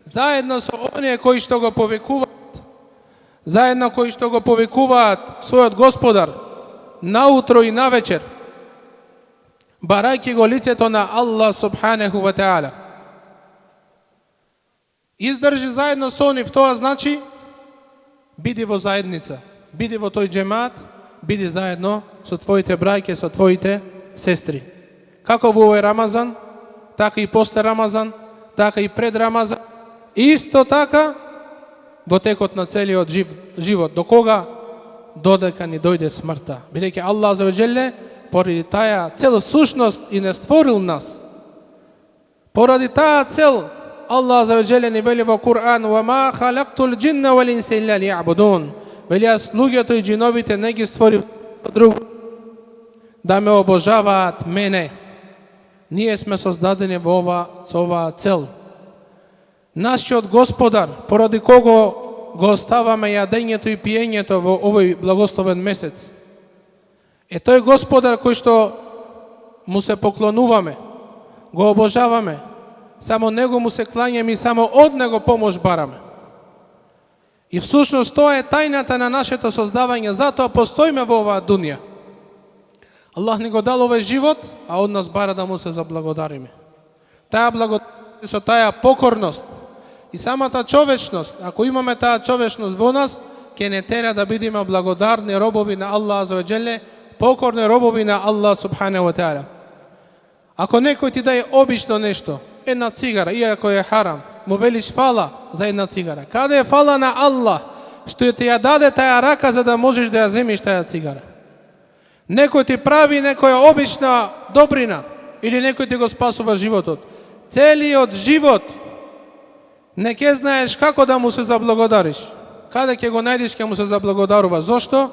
заедно со оние кои што го повикуваат, заедно кои што го повикуваат својот Господар наутро и навечер, барајќи го лицето на Аллах субханеху ва таала." Издржи заедно со нив, тоа значи биди во заедница, биди во тој џемат, биди заедно со твоите браќа, со твоите сестри. Како во овој Рамазан, така и после Рамазан, така и пред Рамазан, исто така во текот на целиот живот. До кога? Додека ни дојде смртта. Бидејќи Аллах азza wa jalla поради таа цел сушност и не створил нас. Поради таа цел Аллах азza wa jalla ни вели во Кур'ан: "Ва ма халактул џинна вал инса илля лијабудун." Вели: "Јас луѓето и џиновите не ги створив друго, да ме обожаваат мене." Ние сме создадени со оваа цел. Нашиот Господар, поради кого го оставаме јадењето и пиењето во овој благословен месец, е тој Господар кој што му се поклонуваме, го обожаваме, само него му се клањаме и само од него помош бараме. И всушност тоа е тајната на нашето создавање, затоа постоиме во оваа дунија. Аллах ни го дал овој живот, а од нас бара да му се заблагодариме. Таа благодарност со таа покорност и самата човечност, ако имаме таа човечност во нас, ќе не тера да бидеме благодарни робови на Аллах азza wa jalla, покорни робови на Аллах субханеху ва таала. Ако некој ти даде обично нешто, една цигара, иако е харам, му велиш фала за една цигара. Каде е фала на Аллах, што ти ја даде таа рака за да можеш да ја земиш таа цигара? Некој ти прави некоја обична добрина, или некој ти го спасува животот. Целиот живот не ќе знаеш како да му се заблагодариш. Каде ќе го најдеш, ќе му се заблагодарува. Зошто?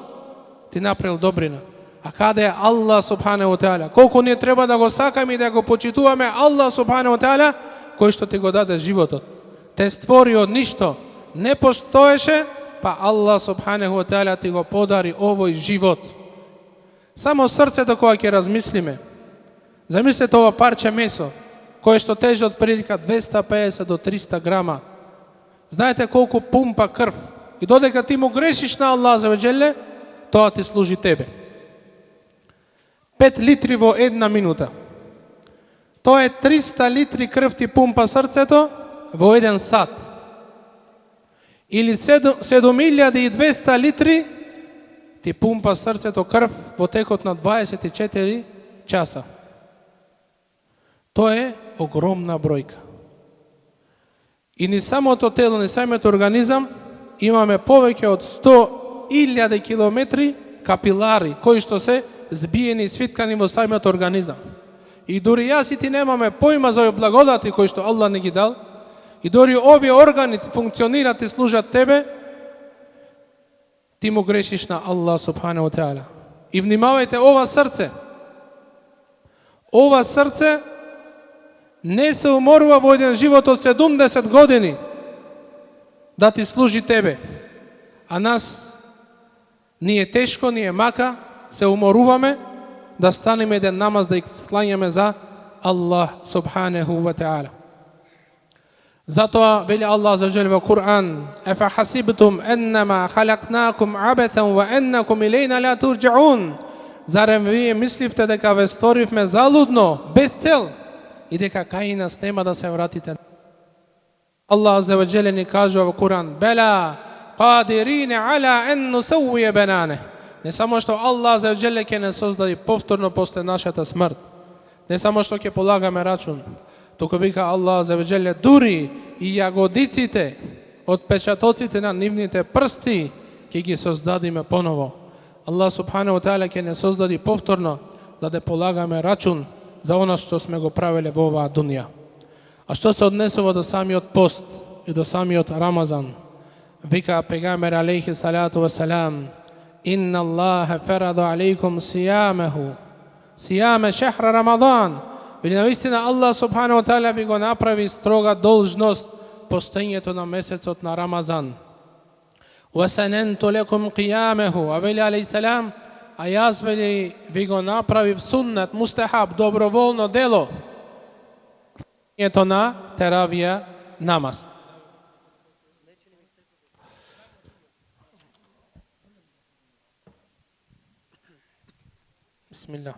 Ти направил добрина. А каде е Аллах субханаху ва таала? Колку ние треба да го сакаме и да го почитуваме Аллах субханаху ва таала, кој што ти го даде животот. Те створи од ништо. Не постоеше, па Аллах субханаху ва таала ти го подари овој живот. Само срцето кога ќе размислиме. Замислете ова парче месо, кое што тежи од прилика 250 до 300 грама. Знаете колку пумпа крв. И додека ти му грешиш на Аллах за веđеле, тоа ти служи тебе. 5 литри во една минута. Тоа е 300 литри крв ти пумпа срцето во еден сат. Или 7200 литри ти пумпа срцето крв во текот на 24 часа. Тоа е огромна бројка. И ни самото тело, ни самиот организам имаме повеќе од 100.000 километри капилари кои што се збиени и свиткани во самиот организам. И дури јас и ти немаме појма за овие благодати кои што Аллах не ги дал, и дури овие органи функционират и служат тебе, ти му грешиш на Аллах субханаху ва таала. И внимавајте, ова срце не се уморува во еден живот од 70 години да ти служи тебе. А нас ни е тешко, ни е мака, се уморуваме да станеме еден намаз да ги склањаме за Аллах субханаху ва таала. Затоа вели Аллах за веđеле во Кур'ан: "Ефа хасибтум еннама халакнакум абетан ва еннакум илейна ла турџаун." Зарем вие мисливте дека ве створивме залудно, без цел, и дека кај нас нема да се вратите? Аллах за веđеле ни кажува во Кур'ан: "Бела قادرين على أن نسوي بنانه." Не само што Аллах за веđеле ќе не создаде повторно после нашата смрт, не само што ќе полагаме рачун, туку вика Аллах за веđеле дури и јагодиците од печатоците на нивните прсти ќе ги создадиме поново. Аллах субханаху ва таала ќе не создаде повторно за да полагаме рачун за она што сме го правеле во оваа дунја. А што се однесува до самиот пост и до самиот Рамазан, вика пегамбер алейхи салату ва салам: "Инна Аллаха фарада алейкум сиямеху, сияме шехра Рамадан." Вели навистина Аллах субханаху ва таала ви го направи строга должност постоењето на месецот на Рамазан. "Ва саненту лекум қијамеху." А вели алейхи салам: "А јас вели ви го направив суннет, мустахаб, доброволно дело, ето на теравија намаз." Бисмилlah.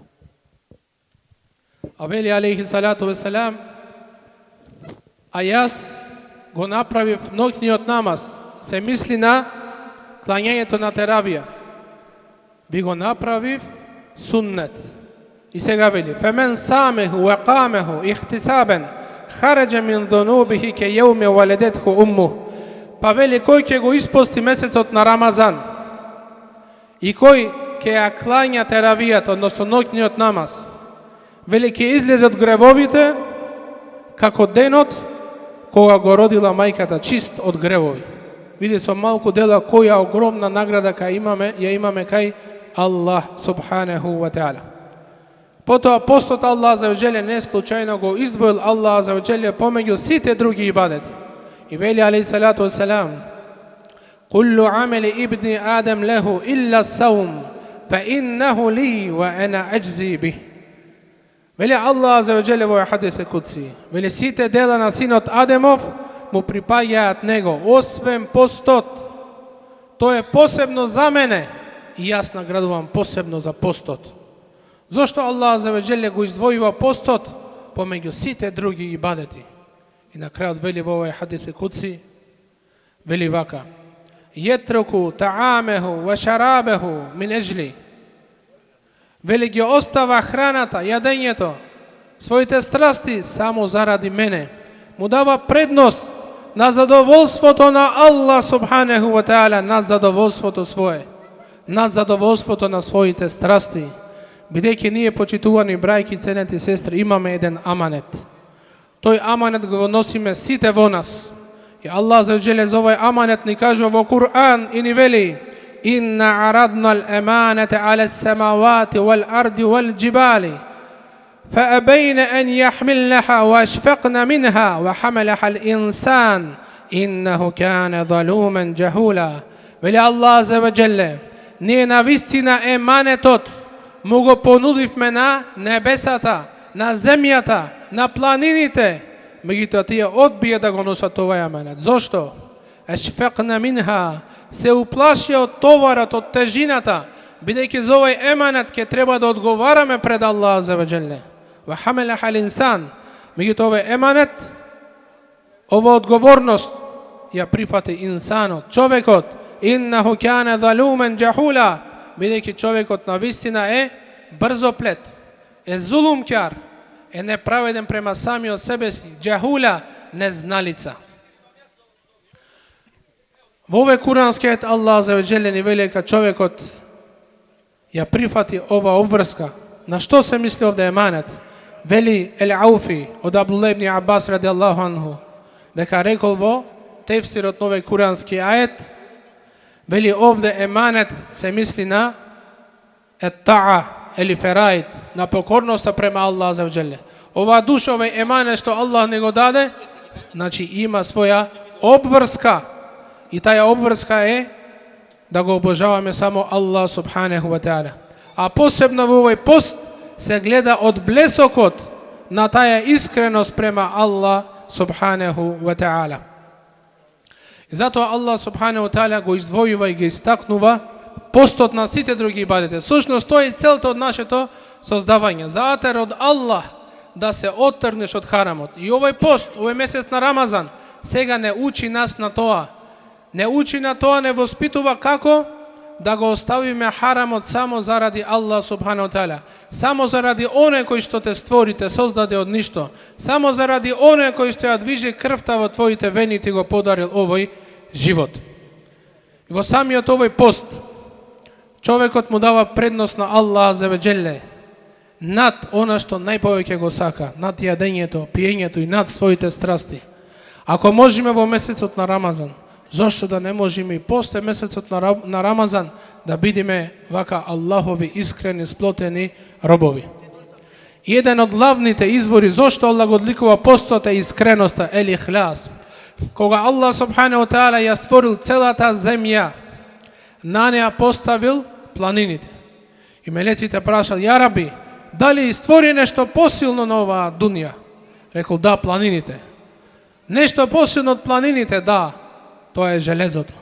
А вели алейхи салату ва салам: "А јас го направив ноќниот намаз." Се мисли на клањањето на теравија. Ви го направив суннет. И сега вели: "Фемен самеху ва камеху ихтисабен хараджа мин зунубихи ке јауми валедетху умму." Па вели кој ќе го испости месецот на Рамазан и кој ќе ја клања теравијата, односно ноќниот намаз, вели ќе излезе од гревовите како денот кога го родила мајката, чист од гревови. Види со малку дела која огромна награда ја имаме кај Аллах субханаху ва таала. Потоа постот Аллах за веđеле не случајно го издвоил Аллах за веđеле помеѓу сите други ибадети. И вели алейхи салату ва салам: "Куллу амели ибни Адам леху илла саум, фа иннаху ли ва ана аджзи бих." Вели Аллах за веđеле во хадис кудси, вели сите дела на синот Адемов му припаѓаат него, освен постот. Тоа е посебно за мене и јас наградувам посебно за постот. Зошто Аллах за веđеле го издвојува постот помеѓу сите други ибадети? И на крајот вели во овој хадис кудси, вели вака: "Јетруку таамеху ва шарабеху мин еджли." Вели ги остава храната, јадењето, своите страсти само заради мене. Му дава предност на задоволството на Аллах субханаху ва таала над задоволството свое, над задоволството на своите страсти. бидејќи ние, почитувани брајки, ценети сестри, имаме еден аманет. Тој аманет го носиме сите во нас. И Аллах за джеле за овој аманет ни кажува во Кур'ан и ни вели: Инна арадна ал-аманата аля самавати вал арди вал джибали فأبين أن يحملنها وأشفقن منها وحملها الإنسان إنه كان ظلوما جهولا. Вели Аллах за ваджеле, ние навистина еманетот му го понудивме на небесата, на земјата, на планините, меѓутоа тие одбија да го носат овој еманет. Зошто? Ашфaqna minha, се уплашија од товарот, од тежината, бидејќи за овој еманет ќе треба да одговараме пред Аллах за ваджеле. Ва хамелаха ал-инсан, меѓутоа овој еманет, ова одговорност ја прифати инсанот, човекот. Иннаху кана залумен джахула, бидејќи човекот навистина е брзоплет, е зулумкар, е неправеден према самиот себе си, джахула, незналица. Во овој куранскиот Аллах за ваджеле ни вели дека човекот ја прифати ова обврска. На што се мисли овде еманет? Вели Ел-Ауфи од Абдуллах ибн Аббас радијаллаху анху, дека рекол во тефсирот на овој курански ајет, вели овде еманет се мисли на ет-та'a или фераид, на покорноста према Аллах за ваджеле. Ова душа, овој еманет што Аллах не го даде, значи има своја обврска. И таја обврска е да го обожаваме само Аллах субханаху ва та'ала. А посебно во овој пост се гледа од блесокот на таја искреност према Аллах субханаху ва та'ала. И затоа Аллах субханаху ва та'ала го издвојува и го истакнува постот на сите други ибадети. Сушност тој е целта од нашето создавање. Заатер од Аллах да се оттргнеш од харамот. И овој пост, овој месец на Рамазан, сега не учи нас на тоа. Не учи на тоа, не воспитува како да го оставиме харамот само заради Аллах субханаhu та'ala. Само заради оној кој што те створи, те создаде од ништо. Само заради оној кој што ја движи крвта во твоите вени ти го подарил овој живот. И во самиот овој пост човекот му дава предност на Аллах за ваджеле над она што најповеќе го сака, над јадењето, пиењето и над своите страсти. Ако можеме во месецот на Рамазан, зошто да не можеме и после месецот на Рамазан да бидеме вака Аллахови искрени, сплотени робови. И еден од главните извори зошто Аллах го одликува постот е искреноста, ел-ихлас. Кога Аллах субханаху та'ала ја створил целата земја, на неа поставил планините. И мелеците прашал: ја Раби, дали створи нешто посилно на оваа дунја? Рекол: да, планините. Нешто посилно од планините? Да, тоа е железото.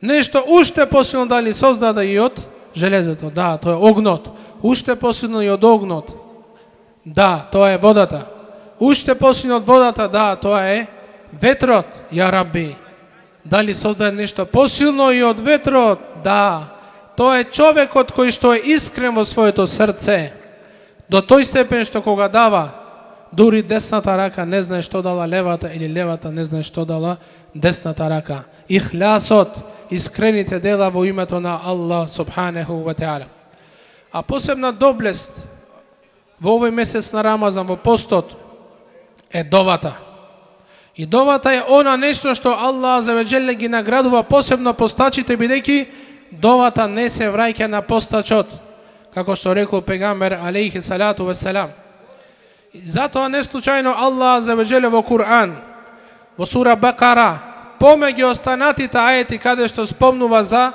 Нешто уште посилно дали создаде и од железото? Да, тоа е огнот. Уште посилно и од огнот? Да, тоа е водата. Уште посилно од водата? Да, тоа е ветрот. Ја Рабби, дали создаде нешто посилно и од ветрот? Да, тоа е човекот кој што е искрен во своето срце. До тој степен што кога дава, дури десната рака не знае што дала левата или левата не знае што дала десната рака. Ихласот, искрените дела во името на Аллах субханаху ва та'ала. А посебна доблест во овој месец на Рамазан, во постот, е довата. И довата е она нешто што Аллах за ваджеле ги наградува посебно постачите, бидејќи довата не се враќа на постачот, како што рекол пегамбер алейхи салату вассалам. И затоа не случајно Аллах за ваджеле во Кур'ан, во сура Бакара, помеѓу останатите ајети каде што спомнува за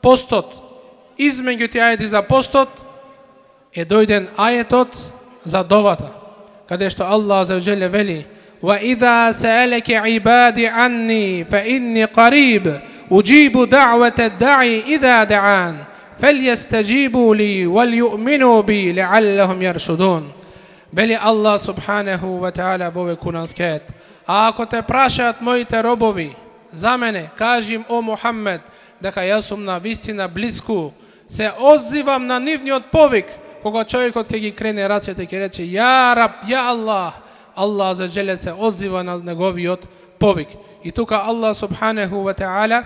постот, измеѓу тие ајети за постот е дојден ајетот за довата, каде што Аллах за ваджеле вели: وَإِذَا سَأَلَكَ عِبَادِ عَنِّي فَإِنِّي قَرِيبٌ أُجِيبُ دَعْوَةَ الدَّاعِ إِذَا دَعَانِ فَلْيَسْتَجِيبُوا لِي وَلْيُؤْمِنُوا بِي لَعَلَّهُمْ يَرْشُدُونَ. Вели Аллах субханаху ва та'ала во овој курански ајет: а ако те прашаат моите робови за мене, кажи им: о Мухаммед, дека јас сум на вистина блиску, се одзивам на нивниот повик. Кога човекот ќе ги крене рацете, ќе рече: ја Раб, ја Аллах, Аллах за джеле се одзива на неговиот повик. И тука Аллах субханаху ва та'ала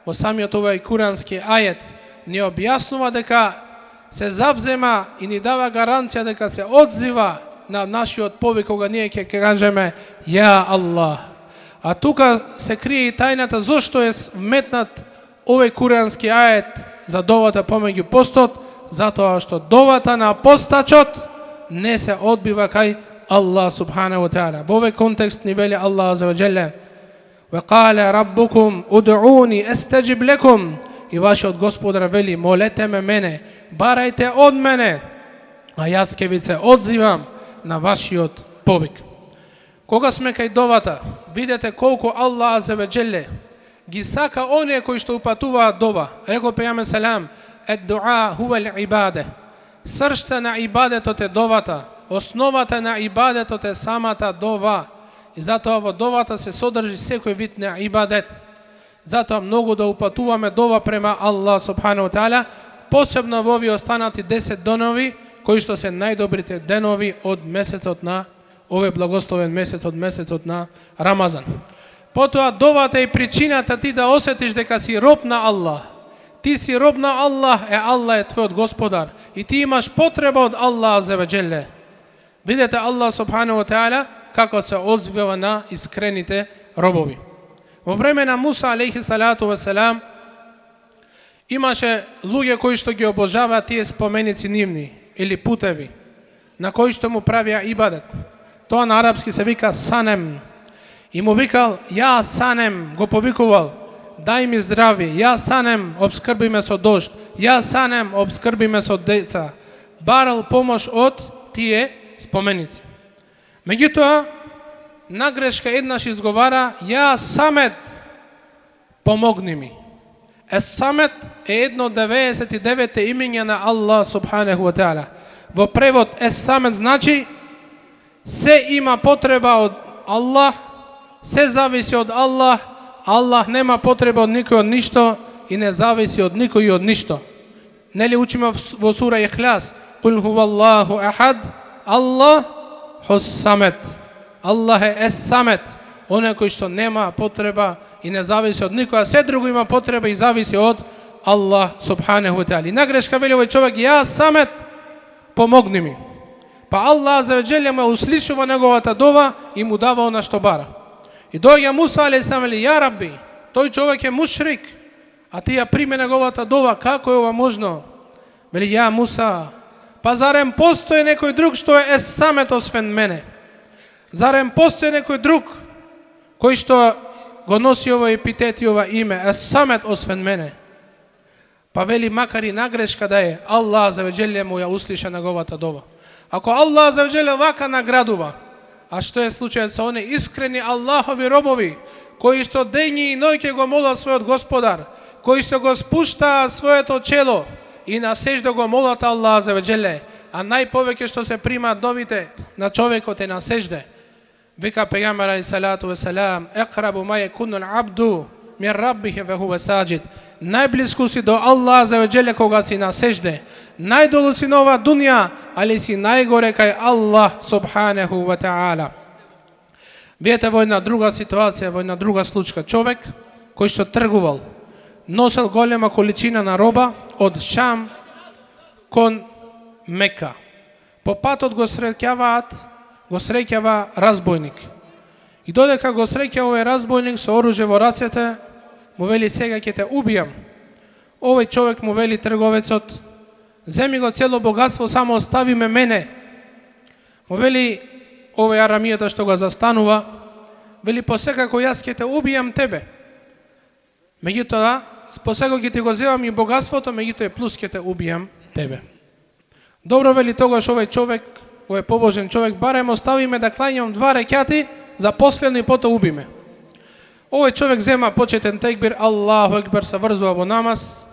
во самиот овој курански ајет ни објаснува дека се завзема и ни дава гаранција дека се одзива на нашиот повик кога ние ќе кажеме Ја Аллах. А тука се крие и тајната зошто е вметнат овој курански ајет за довата помеѓу постот, затоа што довата на постачот не се одбива кај Аллах субханаху ва таала. Во овој контекст ни вели Аллах азza ва джелле: "Ва қала раббукум уд'уни астаджиб лекум", и вашиот Господар вели: молете ме мене, барајте од мене, а јас ќе ви се одзивам на вашиот повик. Кога сме кај довата, видете колку Аллах азza ва джелле ги сака оние кои што упатуваат дова. Рекол пејгамбер селам: "Ед-дуа хува ал-ибаде". Сршта на ибадетот е довата, основата на ибадетот е самата дова. И затоа во довата се содржи секој вид на ибадет. Затоа многу да упатуваме дова према Аллах субханаху ва таала, посебно во овие останати 10 денови, кои што се најдобрите денови од месецот на овој благословен месец, од месецот на Рамазан. Потоа довата е причината ти да осетиш дека си роб на Аллах. Ти си роб на Аллах, Аллах е твојот Господар и ти имаш потреба од Аллах азza ва джелле. Видете Аллах субханаху ва таала како се одзива на искрените робови. Во време на Муса алейхи салату ва селам имаше луѓе кои што ги обожаваат тие споменици нивни или путеви на кои што му правија ибадет. Тоа на арапски се вика санем. И му викал: "Ја санем", го повикувал: "Дај ми здравје, ја санем, обскрби ме со дожд, ја санем, обскрби ме со деца." Барал помош од тие споменици. Меѓутоа, на грешка еднаш изговара: "Ја самет, помогни ми." Самет е едно од 99 имења на Аллах субханаху ва таала. Во превод самет значи се има потреба од Аллах, се зависи од Аллах, Аллах нема потреба од никој од ништо и не зависи од никој и од ништо. Нели учиме во сура Ихлас: "Кул хуваллаху ахад, Аллах хус-самет." Аллах е самет, оној кој што нема потреба и не зависи од никој, а се друго има потреба и зависи од Аллах субханаху ва таала. И на грешка вели овој човек: "Ја самет, помогни ми." Па Аллах азza ва джелле му услишува неговата дова и му дава она што бара. И доаѓа Муса алейхиссалам вели: "Ја Рабби, тој човек е мушрик, а ти ја прими неговата дова, како е ова можно?" Вели: "Ја Муса, па зарем постои некој друг што е самет освен мене? Зарем постои некој друг кој што го носи ова епитет и ова име, е самет освен мене?" Па вели: "Макар и нагрешка да е, Аллах азza ва джелле му ја услиша неговата дова." Ако Аллах азza ва джелле вака наградува, а што е случајот со оние искрени Аллахови робови, кои што дењи и ноќе го молат својот Господар, кои што го спуштаат своето чело и на сежда го молат Аллах азza ва джелле, а најповеќе што се примаат довите на човекот е на сежде. Вика пејгамбер алейхи салату ва селам: "Еқрабу ма јекуну ал-абду мин раббихи ва хува саџид." Најблиску си до Аллах азza ва джелле кога си на сежде. Најдолу си на ова дунја, али си најгоре кај Аллах субханаху ва таала. Видете во една друга ситуација, во една друга случка, човек кој што тргувал, носел голема количина на роба од Шам кон Мека. По патот го среќава разбойник. И додека го среќа овој разбойник со оружје во рацете, му вели: "Сега ќе те убијам." Овој човек му вели трговецот: "Земи го цело богатство, само остави ме мене." Му вели овој арамијата што го застанува, вели: "Посекако јас ќе те убијам тебе. Меѓутоа, посекако ќе ти го земам и богатството, меѓутоа плюс ќе те убијам тебе." Добро, вели тогаш овој човек, овој побожен човек: "Барем остави ме да клањам 2 рекјати за последно и потоа уби ме." Овој човек зема почетен текбир, Аллаху екбер, се врзува во намаз.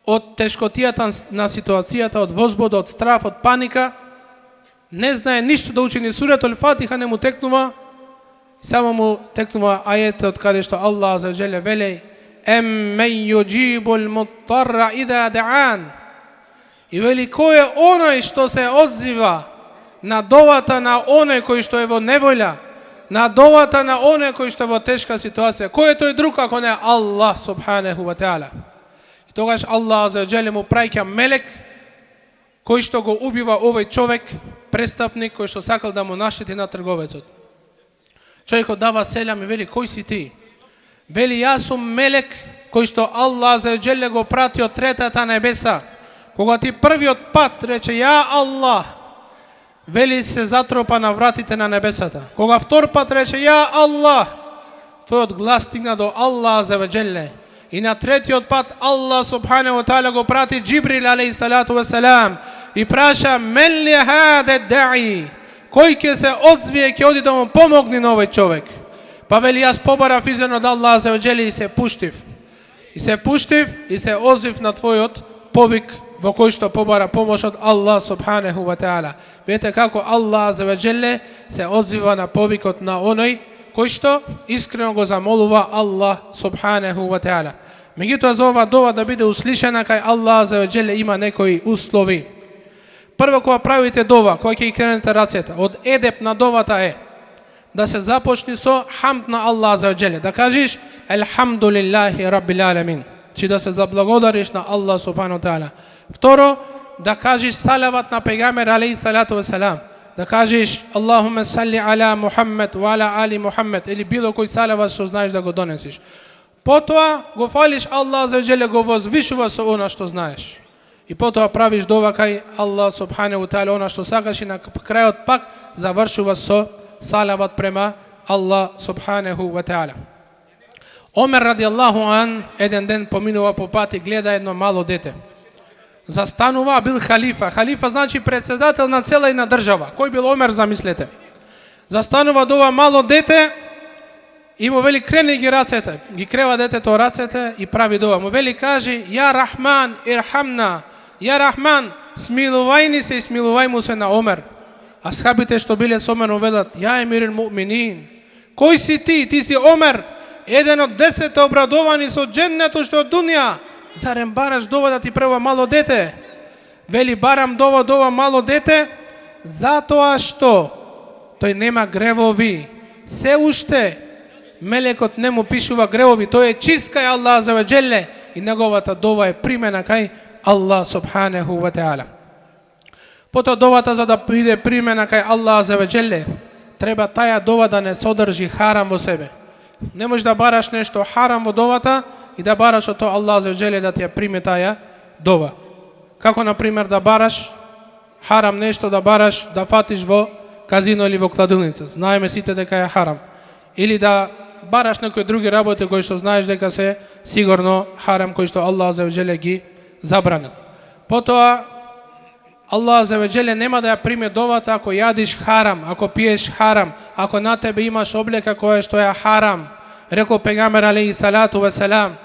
Од тешкотијата на ситуацијата, од возбуда, од страф, од паника, не знае ништо да учи, ни суретул Фатиха не му текнува, само му текнува ајетот каде што Аллах азza ва джелле вели: "Еммен јуџибул муттарра ида даан." И вели: "Кој е оној што се одзива на довата на оној кој што е во неволја, на довата на оној кој што е во тешка ситуација? Кој е тој друг ако не Аллах субханаху ва таала?" И тогаш Аллах азza ва джелле му праќа мелек кој што го убива овој човек, престапник кој што сакал да му наштети на трговецот. Човекот дава селам и вели, кој си ти? Вели, јас сум мелек кој што Аллах за джеле го прати од третата небеса. Кога ти првиот пат рече, ја Аллах, вели се затропа на вратите на небесата. Кога втор пат рече, ја Аллах, твојот глас стигна до Аллах за джеле. И на третиот пат Аллах субханаху ва таала го прати Џибрил алейхи салату ва салам и праша, мен ли хаде даи? Кој ќе се одзвие, ќе оди да му помогне на овој човек? Па вели, јас побарав изен од Аллах за джеле и се пуштив. И се пуштив и се озвив на твојот повик во кој што побара помош од Аллах субханаху ва таала. Видете како Аллах за джеле се озвива на повикот на оној кој што искрено го замолува Аллах субханаху ва таала. Меѓутоа за ова дова да биде услишена кај Аллах за джеле има некои услови. Прво кога правите дова, кога ќе кренете рацете, од едеп на довата е да се започне со хамд на Аллах за джеле, да кажеш елхамдулиллахи раббил аламин, че да се заблагодариш на Аллах субханаху таала. Второ, да кажеш салават на пегамбер алейхи салату ва салам, да кажеш Аллахуме салли ала Мухаммед ва ала али Мухаммед, или било кој салават што знаеш да го донесиш. Потоа го фалиш Аллах за джеле, го возвишува со она што знаеш. И потоа правиш дова кај Аллах субханаху таала она што сакаш и на крајот пак завршува со салават према Аллах субханаху ва таала. Омер радијаллаху ан еден ден поминува по пат и гледа едно мало дете. Застанува, бил халифа. Халифа значи председател на цела една држава. Кој бил Омер, замислете. Застанува до ова мало дете и му вели, крени ги рацете. Ги крева детето рацете и прави дова. Му вели, кажи, ја Рахман, ирхамна. Ја Рахман, смилувај ни се и смилувај му се на Омер. Асхабите што биле со Омер велат, ја емирил муъминин. Кој си ти? Ти си Омер, еден од 10 обрадовани со дженнето што од дунија. Зарем бараш дова да ти прева мало дете? Вели, барам дова мало дете, затоа што тој нема гревови. Се уште мелекот не му пишува гревови, тој е чист кај Аллах за джеле и неговата дова е примена кај Аллах субханаху ва таала. Потоа довата за да биде примена кај Аллах за джеле, треба таја дова да не содржи харам во себе. Не можеш да бараш нешто харам во довата и да бараш од тоа Аллах за джеле да ти ја приме таја дова. Како на пример да бараш харам нешто, да бараш да фатиш во казино или во кладилница. Знаеме сите дека е харам. Или да бараш некои други работи кои што знаеш дека се сигурно харам, кои што Аллах за джеле ги забранил. Потоа Аллах за джеле нема да ја приме довата ако јадиш харам, ако пиеш харам, ако на тебе имаш облека која што е харам. Рекол пегамбер алейхи салату ва салам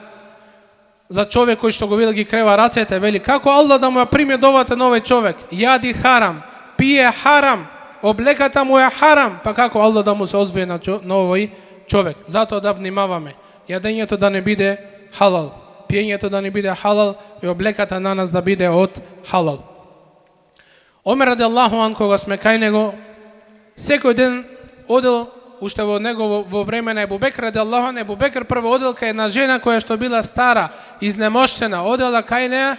за човек кој што го видел ги крева рацете, вели, како Аллах да му ја приме довата на овој човек? Јади харам, пие харам, облеката му е харам, па како Аллах да му се озвие на овој човек? Затоа да внимаваме. Јадењето да не биде халал, пиењето да не биде халал и облеката на нас да биде од халал. Омер радијаллаху ан, кога сме кај него, секој ден одел, уште во него во време на Ебу Бекр радијаллаху ан, Ебу Бекр прво одел кај една жена која што била стара, изнемоштена, одела кај неа,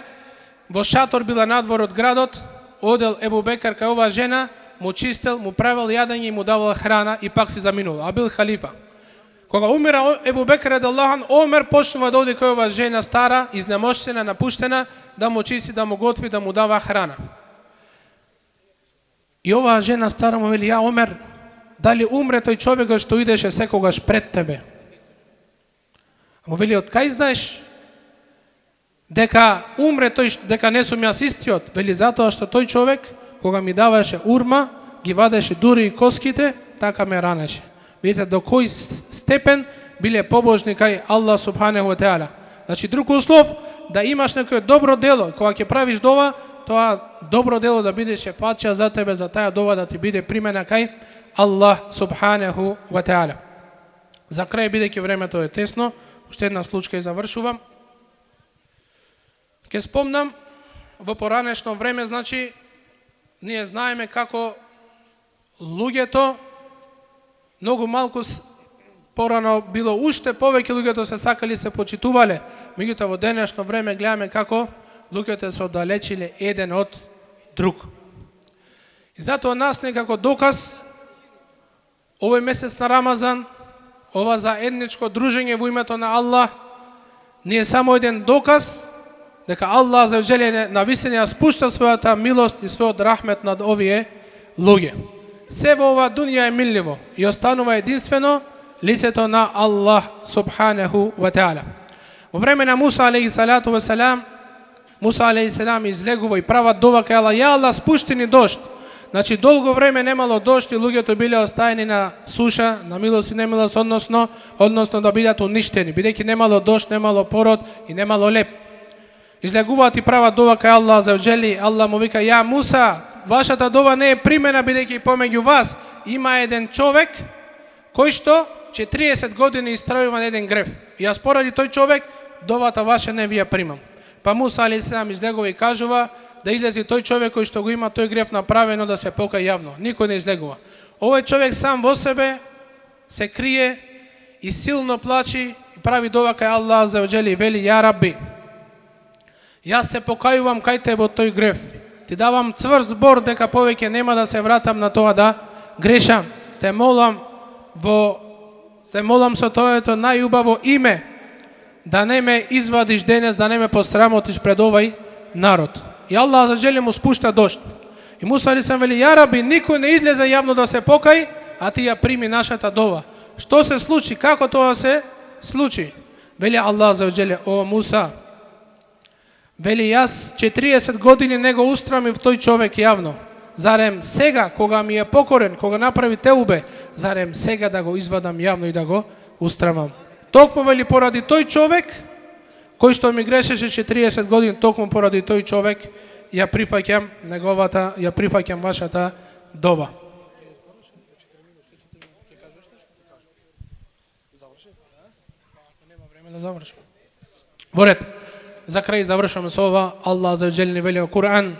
во шатор била надвор од градот, одел Ебу Бекр кај оваа жена, му чистел, му правил јадење и му давал храна и пак си заминул, а бил халифа. Кога умира Ебу Бекр радијаллаху ан, Омер почнува да оди кај оваа жена стара, изнемоштена, напуштена, да му чисти, да му готви, да му дава храна. И оваа жена стара му вели, ја Омер, дали умре тој човекот што идеше секогаш пред тебе? Му вели, од кај знаеш дека умре тој, дека не сум јас истиот? Вели, затоа што тој човек, кога ми даваше урма, ги вадеше дури и коските, така ме ранеше. Видите до кој степен биле побожни кај Аллах субханаху ва таала. Значи, друг услов, да имаш некој добро дело, кога ќе правиш дова, тоа добро дело да биде шефаќа за тебе, за таја дова да ти биде примена кај Аллах субханаху ва таала. За крај, бидејќи времето е тесно, уште една случка и завршувам. Ке спомнам, во поранешно време, значи, ние знаеме како луѓето, многу малку порано било уште повеќе луѓето се сакали, се почитувале. Меѓутоа во денешно време гледаме како луѓето се оддалечиле еден од друг. И затоа нас некако доказ овој месец на Рамазан, ова заедничко дружење во името на Аллах, не е само еден доказ дека Аллах за желење навистина ја спушта својата милост и својот рахмет над овие луѓе. Се во ова дунија е милливо и останува единствено лицето на Аллах субханаху ва таала. Во време на Муса алейхи салату ва салам, Муса алейхи салам излегува и права дова кај Аллах: ја Аллах, спушти ни дожд. Значи долго време немало дожд и луѓето биле оставени на суша, на милост и немилост, односно да бидат уништени, бидејќи немало дожд, немало пород и немало леп. Излегуваат и прават дова кај Аллах за оџели. Аллах му вика: ја Муса, вашата дова не е примена, бидејќи помеѓу вас има еден човек кој што 40 години истрајува на еден греф. И јас поради тој човек довата ваша не ви ја примам. Па Муса алейхи селам излегува и кажува да излези тој човек кој што го има тој греф направено да се покај јавно. Никој не излегува. Овој човек сам во себе се крие и силно плачи и прави дова кај Аллах за оџели и вели: ја Рабби, јас се покајувам кај те во тој греф. Ти давам цврст збор дека повеќе нема да се вратам на тоа да грешам. Те молам со твоето најубаво име да не ме извадиш денес, да не ме посрамотиш пред овај народ. И Аллах за желе му спушта дожд. И Муса алейхи селам вели: ја Раби, никој не излезе јавно да се покај, а ти ја прими нашата дова. Што се случи? Како тоа се случи? Вели Аллах за желе: о Муса, вели јас 40 години не го устрамив тој човек јавно. Зарем сега, кога ми е покорен, кога направи теубе, зарем сега да го извадам јавно и да го устрамам? Токму вели поради тој човек кој што ми грешеше 40 години, токму поради тој човек ја прифаќам вашата дова. Во ред. За крај завршуваме со ова. Аллах за оџели вели во Куран: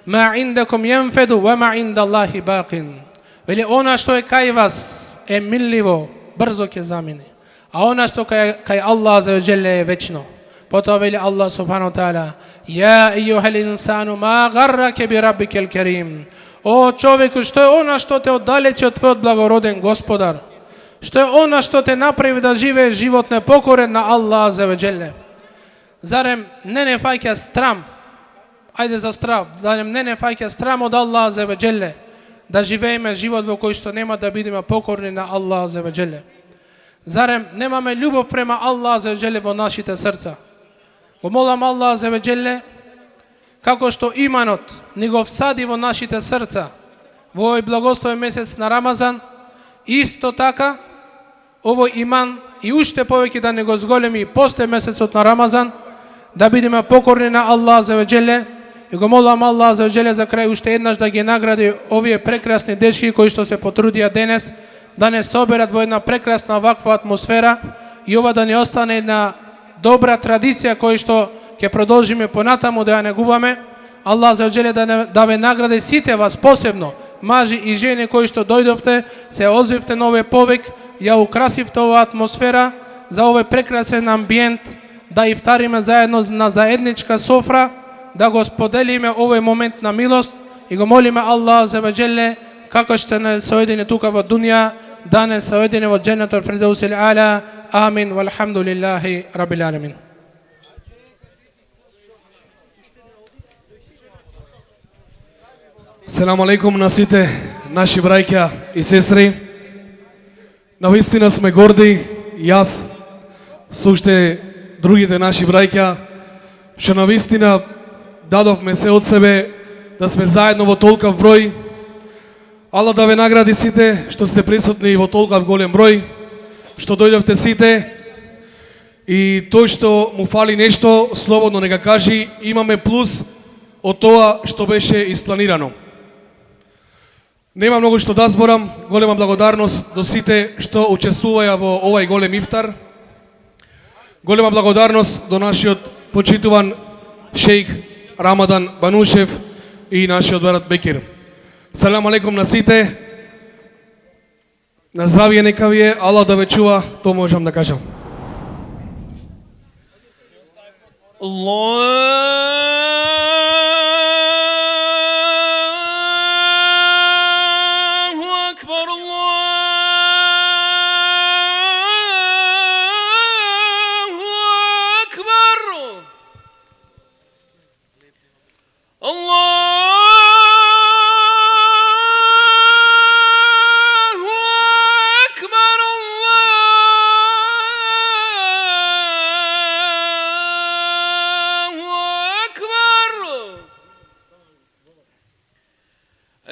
ма индакум јанфеду ва ма инда Аллахи бақин. Вели она што е кај вас е милливо, брзо ќе замине, а она што кај Аллах за оџели е вечно. Потоа вели Аллах субхану таала: ја ејухал инсану ма гарраке би раббикел керим. О човеку, што е она што те оддалечи од твојот благороден Господар? Што е она што те направи да живееш живот непокорен на Аллах за оџели? Зарем не фаќа страм? Ајде за страв, зарем не фаќа страм од Аллах за оџели да живееме живот во кој што нема да бидеме покорни на Аллах за оџели? Зарем немаме љубов према Аллах за оџели во нашите срца? Го молам Аллах за оџели, како што иманот ни го всади во нашите срца во овој благословен месец на Рамазан, исто така овој иман и уште повеќе да не го зголеми после месецот на Рамазан, да бидеме покорни на Аллах за оџели. И го молам Аллах за оџели за крај уште еднаш да ги награди овие прекрасни дечки кои што се потрудија денес да не соберат во една прекрасна ваква атмосфера и ова да не остане една добра традиција која што ќе продолжиме понатаму да ја негуваме. Аллах за оџели да ве награди сите вас, посебно мажи и жени кои што дојдовте, се озвивте на овој повик, ја украсивте оваа атмосфера за овој прекрасен амбиент, да ифтариме заедно на заедничка софра, да го споделиме овој момент на милост и го молиме Аллах за оџели како што не соедини тука во дунија, да не соедини во џеннетул фирдеусил а'ла. Амин. Валхамдулиллахи раббил аламин. Селам алейкум на сите наши браќа и сестри. Навистина сме горди, јас со уште другите наши браќа, што навистина дадовме се од себе да сме заедно во толкав број. Аллах да ве награди сите што сте присутни во толкав голем број, што дојдовте сите, и тој што му фали нешто, слободно нека кажи, имаме плюс од тоа што беше испланирано. Нема многу што да зборам, голема благодарност до сите што учествуваја во овај голем ифтар. Голема благодарност до нашиот почитуван шејх Рамадан Банушев и нашиот брат Бекир. Салам алейкум на сите. На здравје нека ви е, Аллах да ве чува, тоа можам да кажам.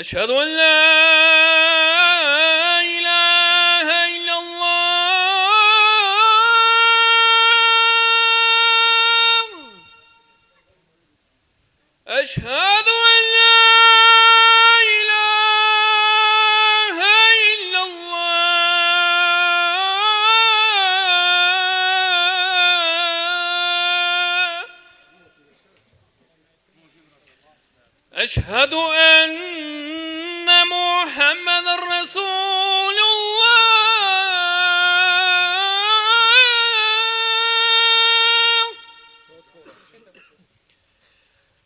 أشهد أن لا إله إلا الله أشهد أن لا إله إلا الله أشهد أن محمد رسول الله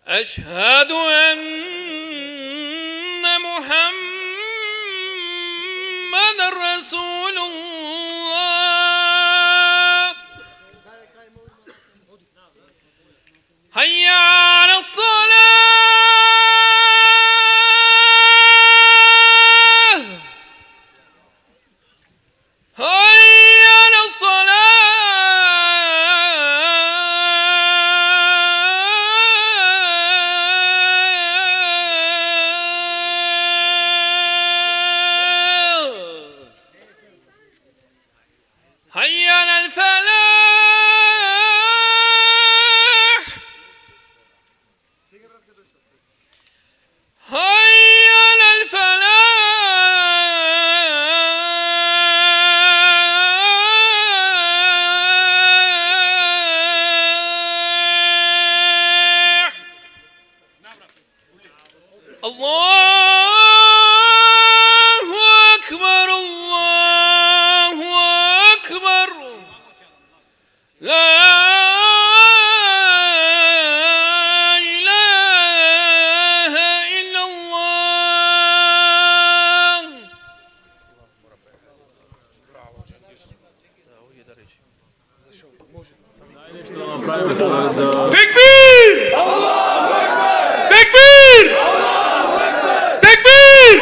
أشهد أن محمد رسول الله حي على الصلاة حي على الصلاة حي على الفلاح حي على الفلاح الله أكبر الله أكبر لا إله إلا الله تكبير تكبير تكبير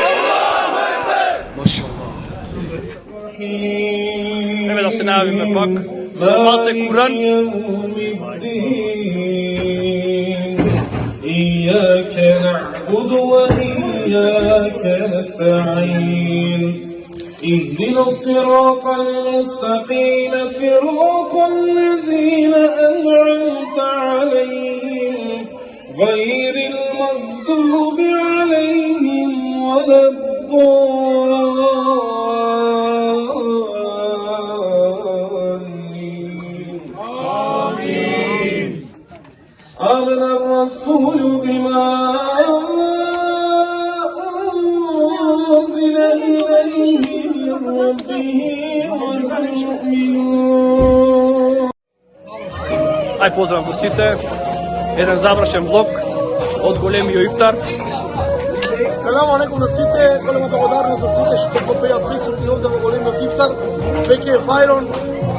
Evo da se najavime pak sa malce Kur'an. إياك نعبد وإياك نستعين اهدنا الصراط المستقيم صراط الذين أنعمت عليهم غير المغضوب عليهم ولا الضالين آمين آمن الرسول بما أنزل إليه من ربه والمؤمنون. Ај поздрав до сите. Еден завршен влог од големиот ифтар. Селам алейкум на сите, голема благодарност за сите што го беа присутни овде во големиот ифтар. Веќе е фајрон,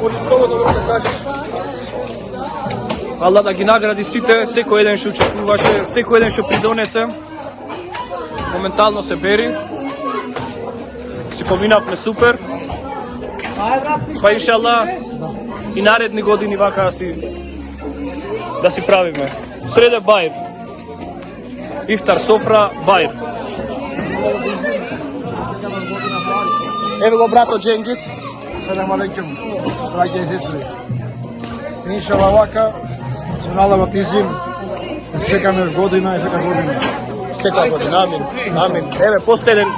од слободно да се каже. Аллах да ги награди сите, секој еден што учествуваше, секој еден што придонесе. Моментално се бери. Си поминавме супер. Па иншаллах и наредни години вака да си правиме. Среде бајр. Ифтар софра бајр. Ево го брато Дженгис. Селам алейкум, драги деци. Иншалла вака, се налагат изим, чекаме година и секоја година. Секоја година, амин. Амин. Еве последен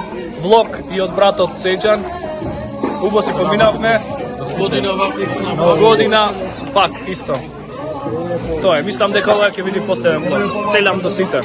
влог и од братот Сеџан. Убаво се поминавме. Нова година, пак исто. Тоа е, мислам дека ова ќе биде последен влог. Селам до сите.